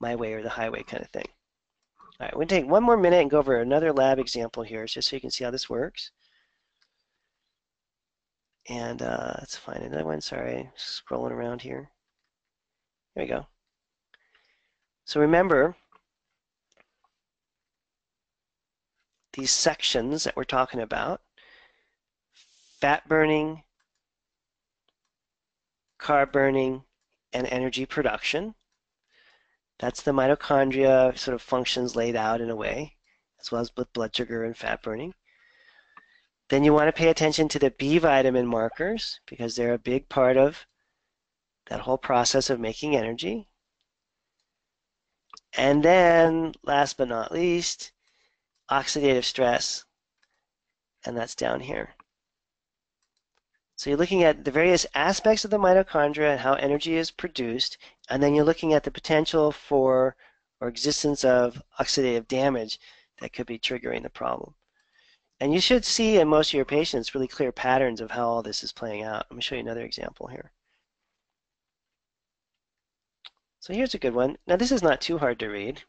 my way or the highway kind of thing. All right, we're going to take one more minute and go over another lab example here, just so you can see how this works. And let's find another one. Sorry, scrolling around here. There we go. So remember, these sections that we're talking about, fat burning, carb burning, and energy production. That's the mitochondria sort of functions laid out in a way, as well as with blood sugar and fat burning. Then you want to pay attention to the B vitamin markers because they're a big part of that whole process of making energy. And then, last but not least, oxidative stress, and that's down here. So you're looking at the various aspects of the mitochondria and how energy is produced, and then you're looking at the potential for or existence of oxidative damage that could be triggering the problem. And you should see in most of your patients really clear patterns of how all this is playing out. Let me show you another example here. So here's a good one. Now this is not too hard to read.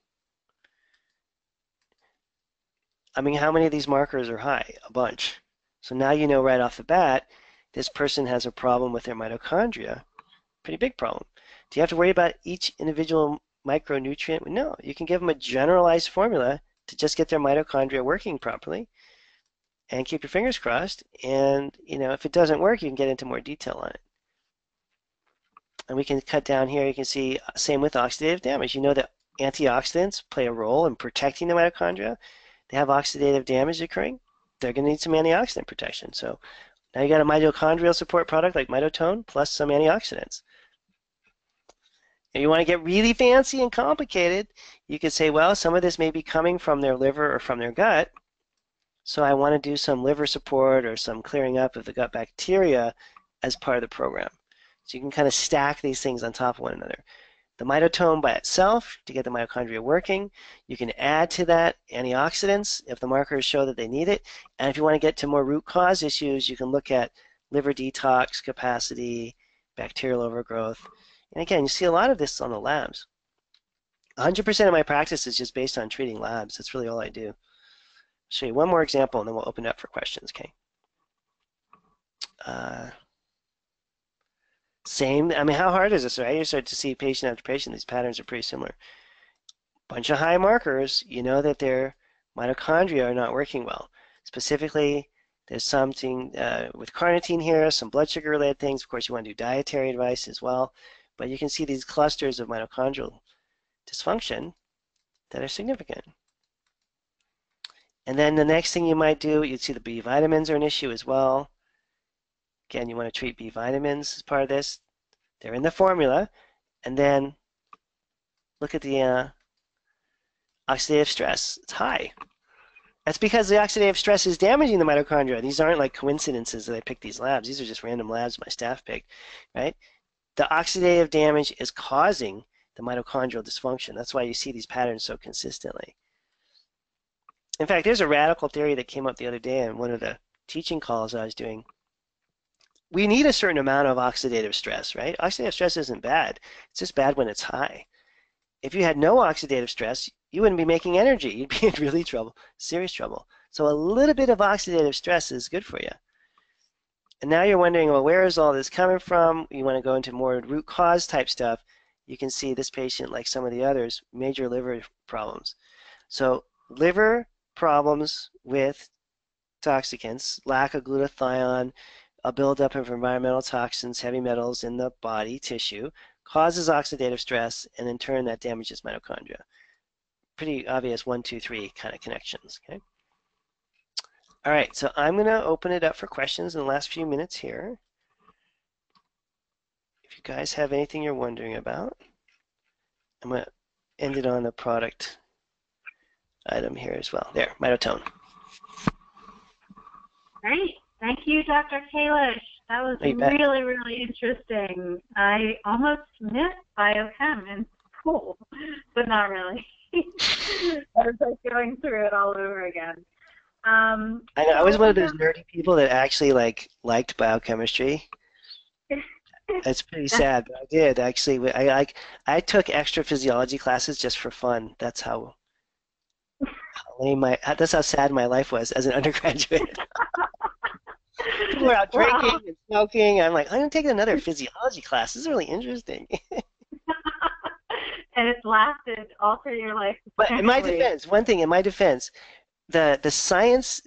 I mean, how many of these markers are high? A bunch. So now you know right off the bat, this person has a problem with their mitochondria. Pretty big problem. Do you have to worry about each individual micronutrient? No, you can give them a generalized formula to just get their mitochondria working properly and keep your fingers crossed. And, if it doesn't work, you can get into more detail on it. And we can cut down here. You can see same with oxidative damage. You know that antioxidants play a role in protecting the mitochondria. They have oxidative damage occurring. They're going to need some antioxidant protection. So now you got a mitochondrial support product like Mitotone plus some antioxidants. If you want to get really fancy and complicated, you could say, well, some of this may be coming from their liver or from their gut. So I want to do some liver support or some clearing up of the gut bacteria as part of the program. So you can kind of stack these things on top of one another. The Mitotone by itself to get the mitochondria working. You can add to that antioxidants if the markers show that they need it. And if you want to get to more root cause issues, you can look at liver detox capacity, bacterial overgrowth. And again, you see a lot of this on the labs. 100% of my practice is just based on treating labs. That's really all I do. I'll show you one more example and then we'll open it up for questions, okay? Same, I mean, how hard is this, right? You start to see patient after patient, these patterns are pretty similar. Bunch of high markers, you know that their mitochondria are not working well. Specifically, there's something with carnitine here, some blood sugar related things. Of course, you want to do dietary advice as well. But you can see these clusters of mitochondrial dysfunction that are significant. And then the next thing you might do, you'd see the B vitamins are an issue as well. Again, you want to treat B vitamins as part of this. They're in the formula. And then look at the oxidative stress. It's high. That's because the oxidative stress is damaging the mitochondria. These aren't like coincidences that I picked these labs. These are just random labs my staff picked, right? The oxidative damage is causing the mitochondrial dysfunction. That's why you see these patterns so consistently. In fact, there's a radical theory that came up the other day in one of the teaching calls I was doing. We need a certain amount of oxidative stress, right? Oxidative stress isn't bad. It's just bad when it's high. If you had no oxidative stress, you wouldn't be making energy. You'd be in really trouble, serious trouble. So a little bit of oxidative stress is good for you. And now you're wondering, well, where is all this coming from? You want to go into more root cause type stuff. You can see this patient, like some of the others, major liver problems. So liver problems with toxicants, lack of glutathione, a buildup of environmental toxins, heavy metals in the body tissue, causes oxidative stress, and in turn that damages mitochondria. Pretty obvious 1, 2, 3 kind of connections, okay? All right, so I'm going to open it up for questions in the last few minutes here. If you guys have anything you're wondering about, I'm going to end it on a product item here as well. There, Mitotone. Great. Thank you, Dr. Kalish. That was really, really interesting. I almost missed biochem in school, but not really. I was like going through it all over again. I know, I was one of those nerdy people that actually liked biochemistry. It's pretty sad, but I did actually. I took extra physiology classes just for fun. That's how that's how sad my life was as an undergraduate. People were out drinking and smoking. I'm like, I'm gonna take another physiology class. This is really interesting. And it's lasted all through your life, But in my essentially. defense, one thing in my defense, the science,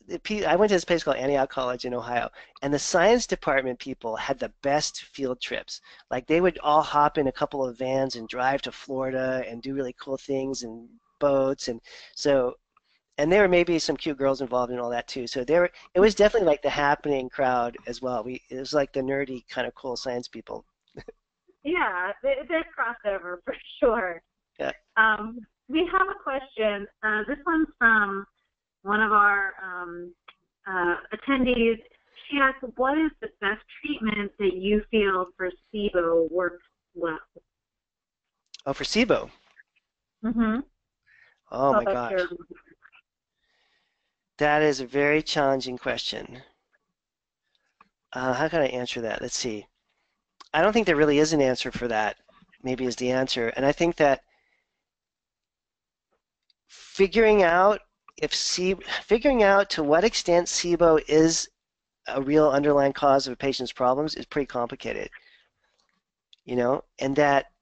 I went to this place called Antioch College in Ohio, and the science department people had the best field trips. Like they would all hop in a couple of vans and drive to Florida and do really cool things and boats, and so and there were maybe some cute girls involved in all that too. So there, it was definitely like the happening crowd as well. It was like the nerdy kind of cool science people. Yeah, they're crossover for sure. Yeah. We have a question. This one's from one of our attendees. She asked, what is the best treatment that you feel for SIBO works well? Oh, for SIBO. Mm-hmm. Oh my gosh. That is a very challenging question. How can I answer that? Let's see. I don't think there really is an answer for that, maybe is the answer. And I think that figuring out to what extent SIBO is a real underlying cause of a patient's problems is pretty complicated, and that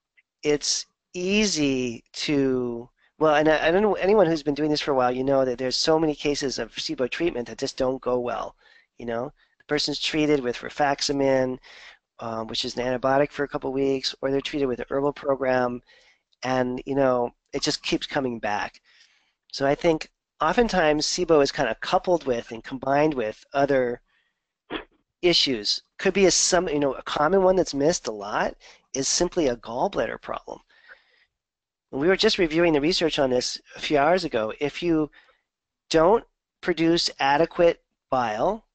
it's easy to, well, and I don't know, anyone who's been doing this for a while, that there's so many cases of SIBO treatment that just don't go well, The person's treated with rifaximin, which is an antibiotic for a couple of weeks, or they're treated with an herbal program, and, it just keeps coming back. So I think oftentimes SIBO is kind of coupled with and combined with other issues. Could be a common one that's missed a lot is simply a gallbladder problem. When we were just reviewing the research on this a few hours ago, if you don't produce adequate bile,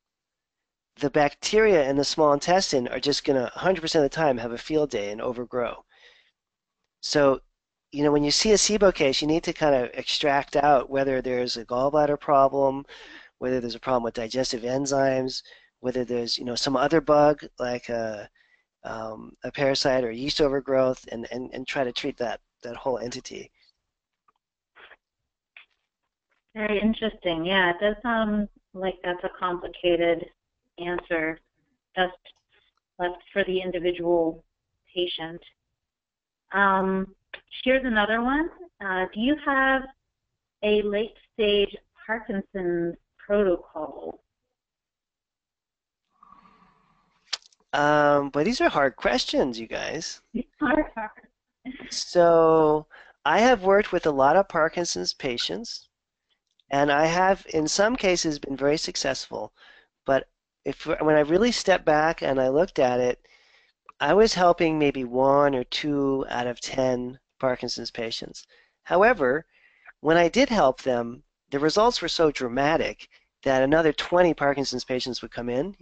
the bacteria in the small intestine are just going to 100% of the time have a field day and overgrow. So, when you see a SIBO case, you need to kind of extract out whether there's a gallbladder problem, whether there's a problem with digestive enzymes, whether there's some other bug like a parasite or yeast overgrowth, and try to treat that whole entity. Very interesting. Yeah, it does sound like that's a complicated answer, just left for the individual patient. Here's another one. Do you have a late-stage Parkinson's protocol? But these are hard questions, you guys. Hard. So I have worked with a lot of Parkinson's patients, and I have, in some cases, been very successful. But when I really stepped back and I looked at it, I was helping maybe 1 or 2 out of 10 Parkinson's patients. However, when I did help them, the results were so dramatic that another 20 Parkinson's patients would come in,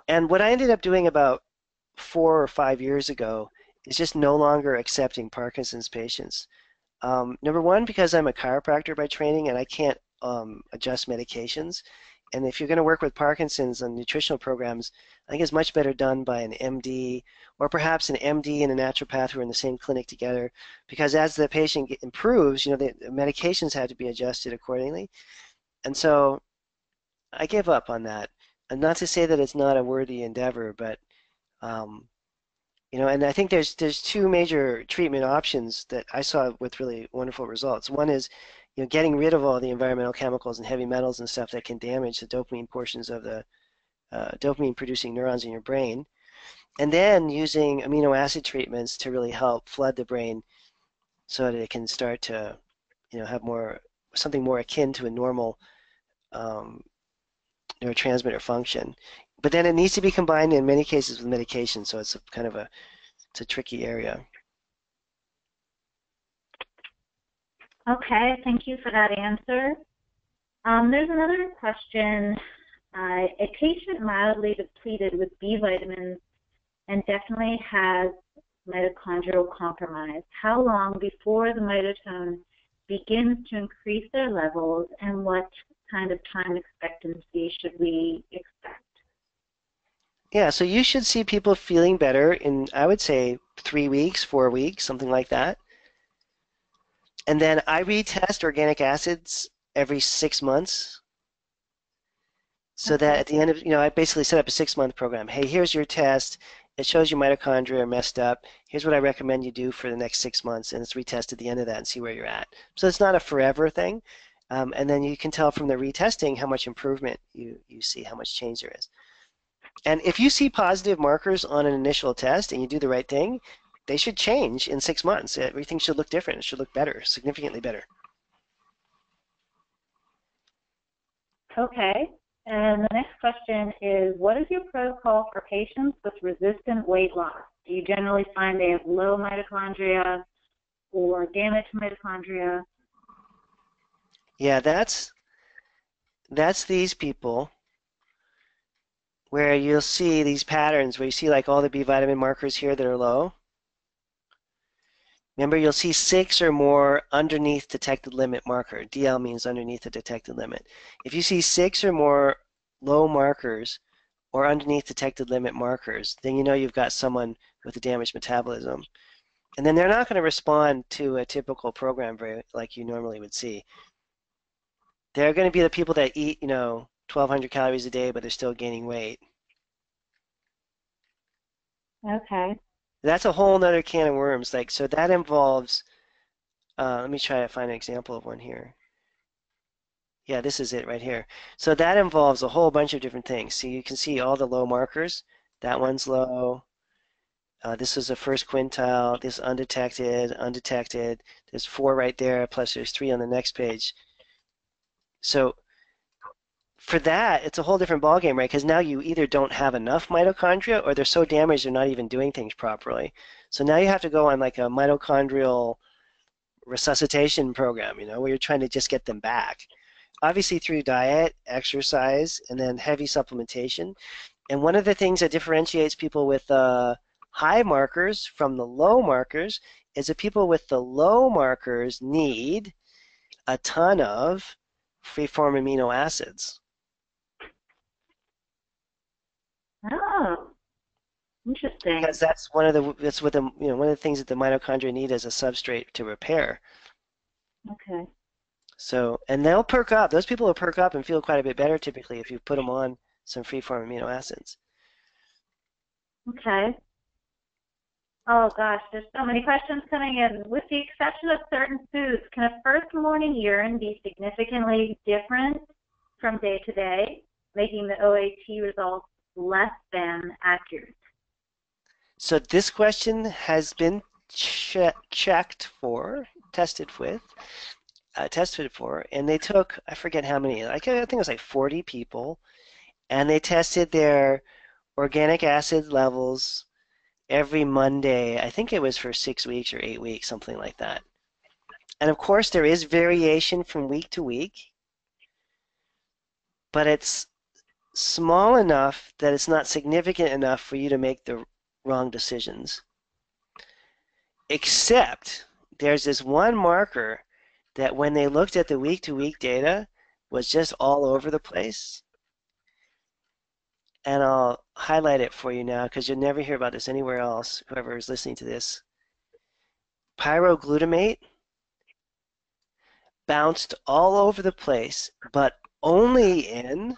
And what I ended up doing about 4 or 5 years ago is just no longer accepting Parkinson's patients. Number one, because I'm a chiropractor by training and I can't adjust medications. And if you're going to work with Parkinson's on nutritional programs, I think it's much better done by an MD or perhaps an MD and a naturopath who are in the same clinic together, because as the patient improves, the medications have to be adjusted accordingly. And so I gave up on that. And not to say that it's not a worthy endeavor, but and I think there's 2 major treatment options that I saw with really wonderful results. One is getting rid of all the environmental chemicals and heavy metals and stuff that can damage the dopamine portions of the dopamine producing neurons in your brain, and then using amino acid treatments to really help flood the brain so that it can start to have something more akin to a normal neurotransmitter function. But then it needs to be combined in many cases with medication, so it's it's a tricky area. Okay, thank you for that answer. There's another question. A patient mildly depleted with B vitamins and definitely has mitochondrial compromise. How long before the mitotone begins to increase their levels, and what kind of time expectancy should we expect? Yeah, so you should see people feeling better in, I would say, 3 weeks, 4 weeks, something like that. And then I retest organic acids every 6 months. So that at the end of, I basically set up a 6-month program. Hey, here's your test. it shows you mitochondria are messed up. Here's what I recommend you do for the next 6 months, and it's retest at the end of that and see where you're at. So it's not a forever thing. And then you can tell from the retesting how much improvement you see, how much change there is. And if you see positive markers on an initial test and you do the right thing, they should change in 6 months. Everything should look different. It should look better, significantly better. Okay. And the next question is, what is your protocol for patients with resistant weight loss? Do you generally find they have low mitochondria or damaged mitochondria? Yeah, that's these people where you'll see these patterns where you see like all the B vitamin markers here that are low. Remember, you'll see 6 or more underneath detected limit marker. DL means underneath the detected limit. If you see 6 or more low markers or underneath detected limit markers, then you know you've got someone with a damaged metabolism. And then they're not going to respond to a typical program very like you normally would see. They're going to be the people that eat, 1,200 calories a day, but they're still gaining weight. Okay. That's a whole nother can of worms. Like, so that involves, let me try to find an example of one here. Yeah, this is it right here. So that involves a whole bunch of different things. So you can see all the low markers. That one's low. This is the first quintile. This undetected, undetected. There's 4 right there, plus there's 3 on the next page. So for that, it's a whole different ballgame, right? Because now you either don't have enough mitochondria or they're so damaged they're not even doing things properly. So now you have to go on like a mitochondrial resuscitation program, where you're trying to just get them back. Obviously through diet, exercise, and then heavy supplementation. And one of the things that differentiates people with high markers from the low markers is that people with the low markers need a ton of free-form amino acids. Oh, interesting. Because that's one of the one of the things that the mitochondria need as a substrate to repair. Okay. So, and they'll perk up. Those people will perk up and feel quite a bit better typically if you put them on some free-form amino acids. Okay. Oh gosh, there's so many questions coming in. With the exception of certain foods, can a first morning urine be significantly different from day to day, making the OAT results less than accurate? So this question has been tested for, and they took, I forget how many, I think it was like 40 people, and they tested their organic acid levels every Monday. I think it was for 6 weeks or 8 weeks, something like that. And of course, there is variation from week to week, but it's small enough that it's not significant enough for you to make the wrong decisions. Except there's this one marker that when they looked at the week-to-week data was just all over the place. And I'll highlight it for you now because you'll never hear about this anywhere else, whoever is listening to this. Pyroglutamate bounced all over the place, but only in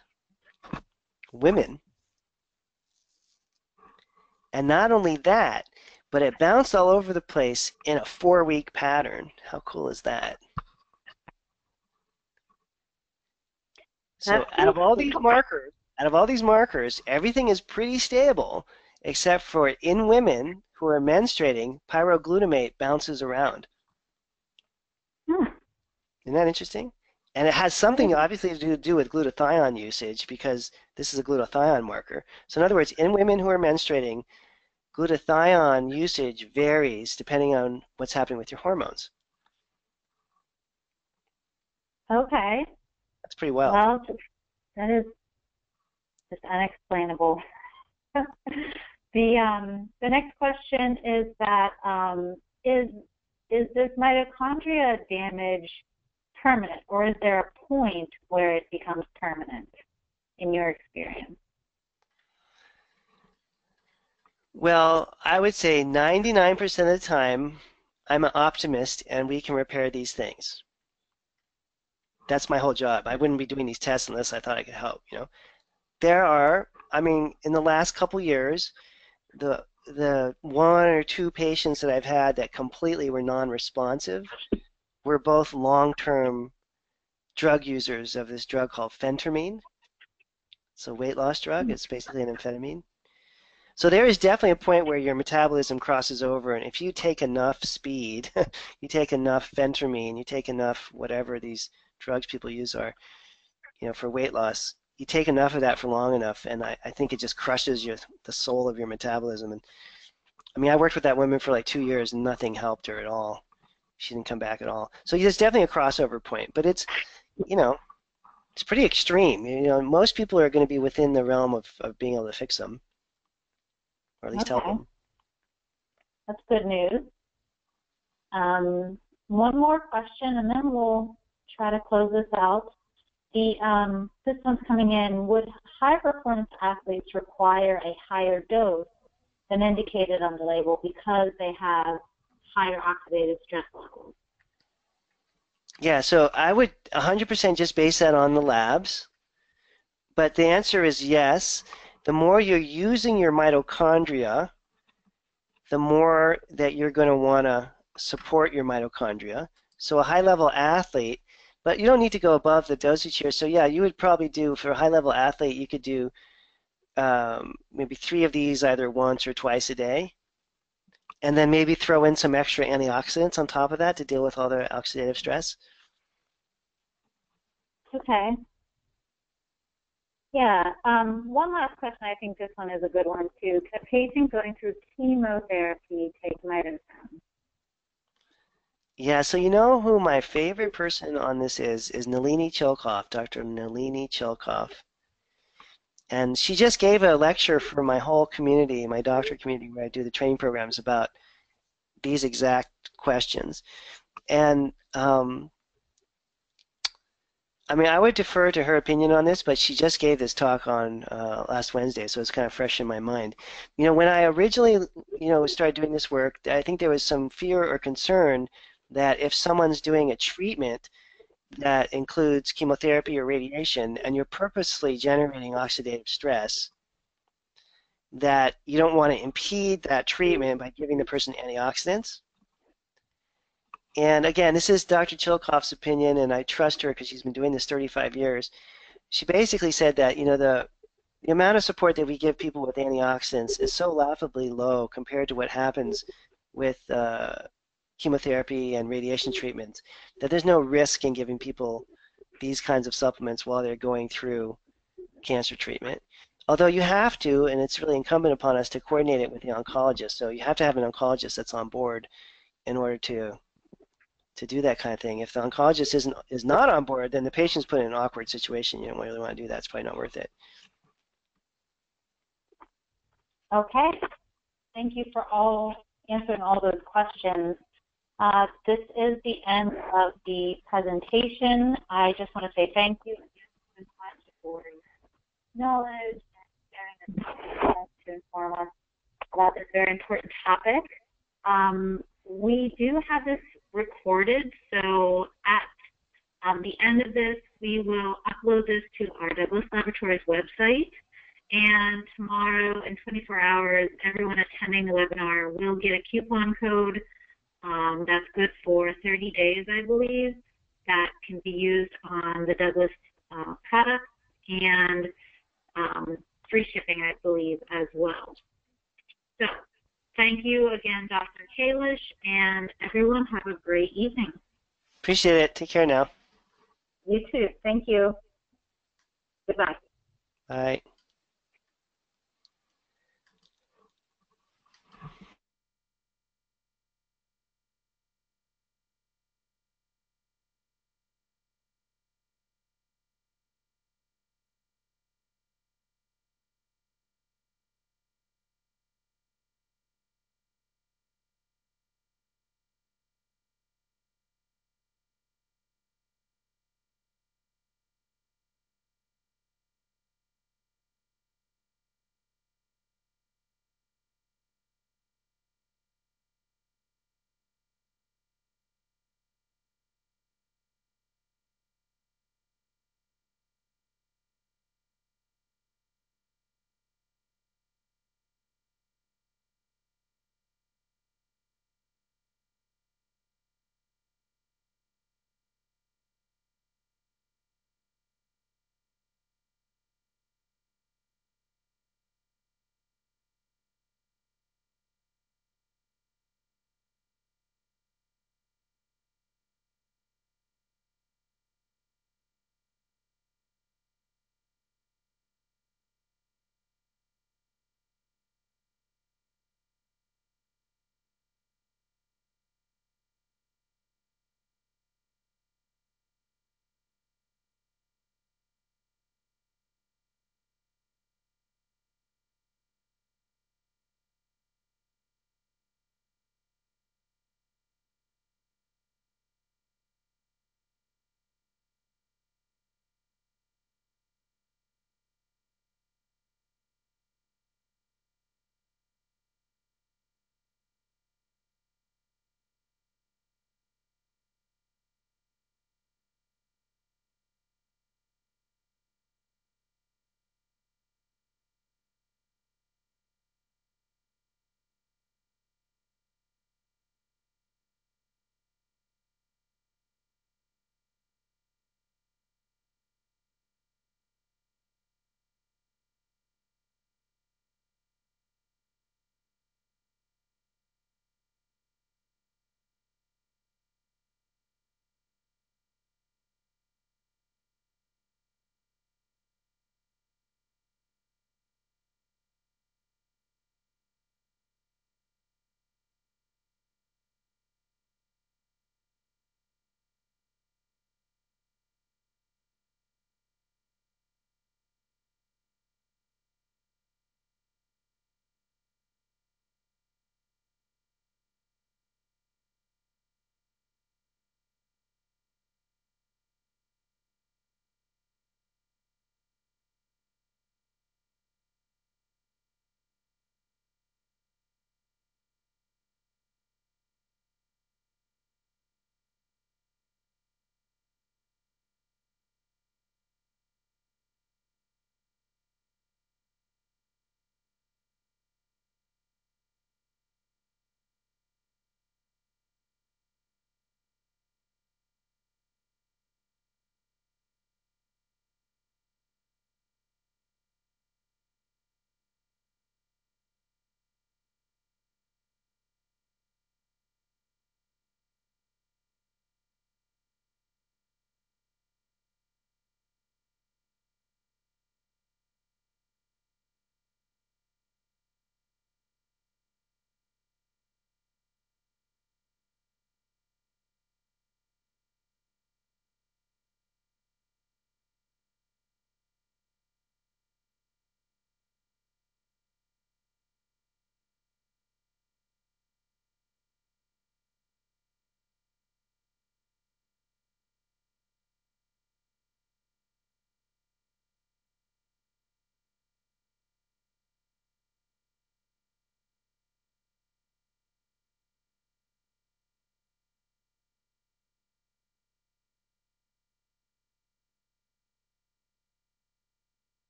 women. And not only that, but it bounced all over the place in a 4-week pattern. How cool is that? So out of all these markers, everything is pretty stable, except for in women who are menstruating, pyroglutamate bounces around. Isn't that interesting? And it has something obviously to do with glutathione usage because this is a glutathione marker. So in other words, in women who are menstruating, glutathione usage varies depending on what's happening with your hormones. Okay. That's pretty wild. Well, that is just unexplainable. The next question is that is this mitochondria damage permanent, or is there a point where it becomes permanent in your experience? Well, I would say 99% of the time, I'm an optimist and we can repair these things. That's my whole job. I wouldn't be doing these tests unless I thought I could help, There are, in the last couple years, the the 1 or 2 patients that I've had that completely were non-responsive were both long-term drug users of this drug called phentermine. It's a weight loss drug. It's basically an amphetamine. So there is definitely a point where your metabolism crosses over, and if you take enough speed, you take enough phentermine, you take enough whatever these drugs people use are, for weight loss, you take enough of that for long enough, and I think it just crushes the soul of your metabolism. And I mean, I worked with that woman for like 2 years, and nothing helped her at all. She didn't come back at all. So there's definitely a crossover point, but it's pretty extreme. Most people are going to be within the realm of being able to fix them, or at least help them. That's good news. One more question, and then we'll try to close this out. This one's coming in. Would high-performance athletes require a higher dose than indicated on the label because they have higher oxidative stress levels? Yeah, so I would 100% just base that on the labs. But the answer is yes. The more you're using your mitochondria, the more that you're going to want to support your mitochondria. So a high-level athlete, but you don't need to go above the dosage here. So yeah, you would probably do, for a high-level athlete, you could do maybe 3 of these either once or twice a day. And then maybe throw in some extra antioxidants on top of that to deal with all the oxidative stress. Okay. Yeah. One last question. I think this one is a good one too. Can a patient going through chemotherapy take mitochondria? Yeah, so you know who my favorite person on this is Nalini Chilkov, Dr. Nalini Chilkov. And she just gave a lecture for my whole community, my doctor community, where I do the training programs about these exact questions. And I mean, I would defer to her opinion on this, but she just gave this talk on last Wednesday, so it's kind of fresh in my mind. When I originally, started doing this work, I think there was some fear or concern that if someone's doing a treatment that includes chemotherapy or radiation, and you're purposely generating oxidative stress, that you don't want to impede that treatment by giving the person antioxidants. And again, this is Dr. Chilkov's opinion, and I trust her because she's been doing this 35 years. She basically said that, the amount of support that we give people with antioxidants is so laughably low compared to what happens with chemotherapy and radiation treatments that there's no risk in giving people these kinds of supplements while they're going through cancer treatment. Although you have to, and it's really incumbent upon us to coordinate it with the oncologist. So you have to have an oncologist that's on board in order to do that kind of thing. If the oncologist is not on board, then the patient's put in an awkward situation. You don't really want to do that. It's probably not worth it. Okay. Thank you for answering all those questions. This is the end of the presentation. I just want to say thank you so much for your knowledge and sharing this to inform us about this very important topic. We do have this recorded, so at the end of this, we will upload this to our Douglas Laboratories website, and tomorrow in 24 hours, everyone attending the webinar will get a coupon code that's good for 30 days, I believe, that can be used on the Douglas products, and free shipping, I believe, as well. So thank you again, Dr. Kalish, and everyone have a great evening. Appreciate it. Take care now. You too. Thank you. Goodbye. Bye.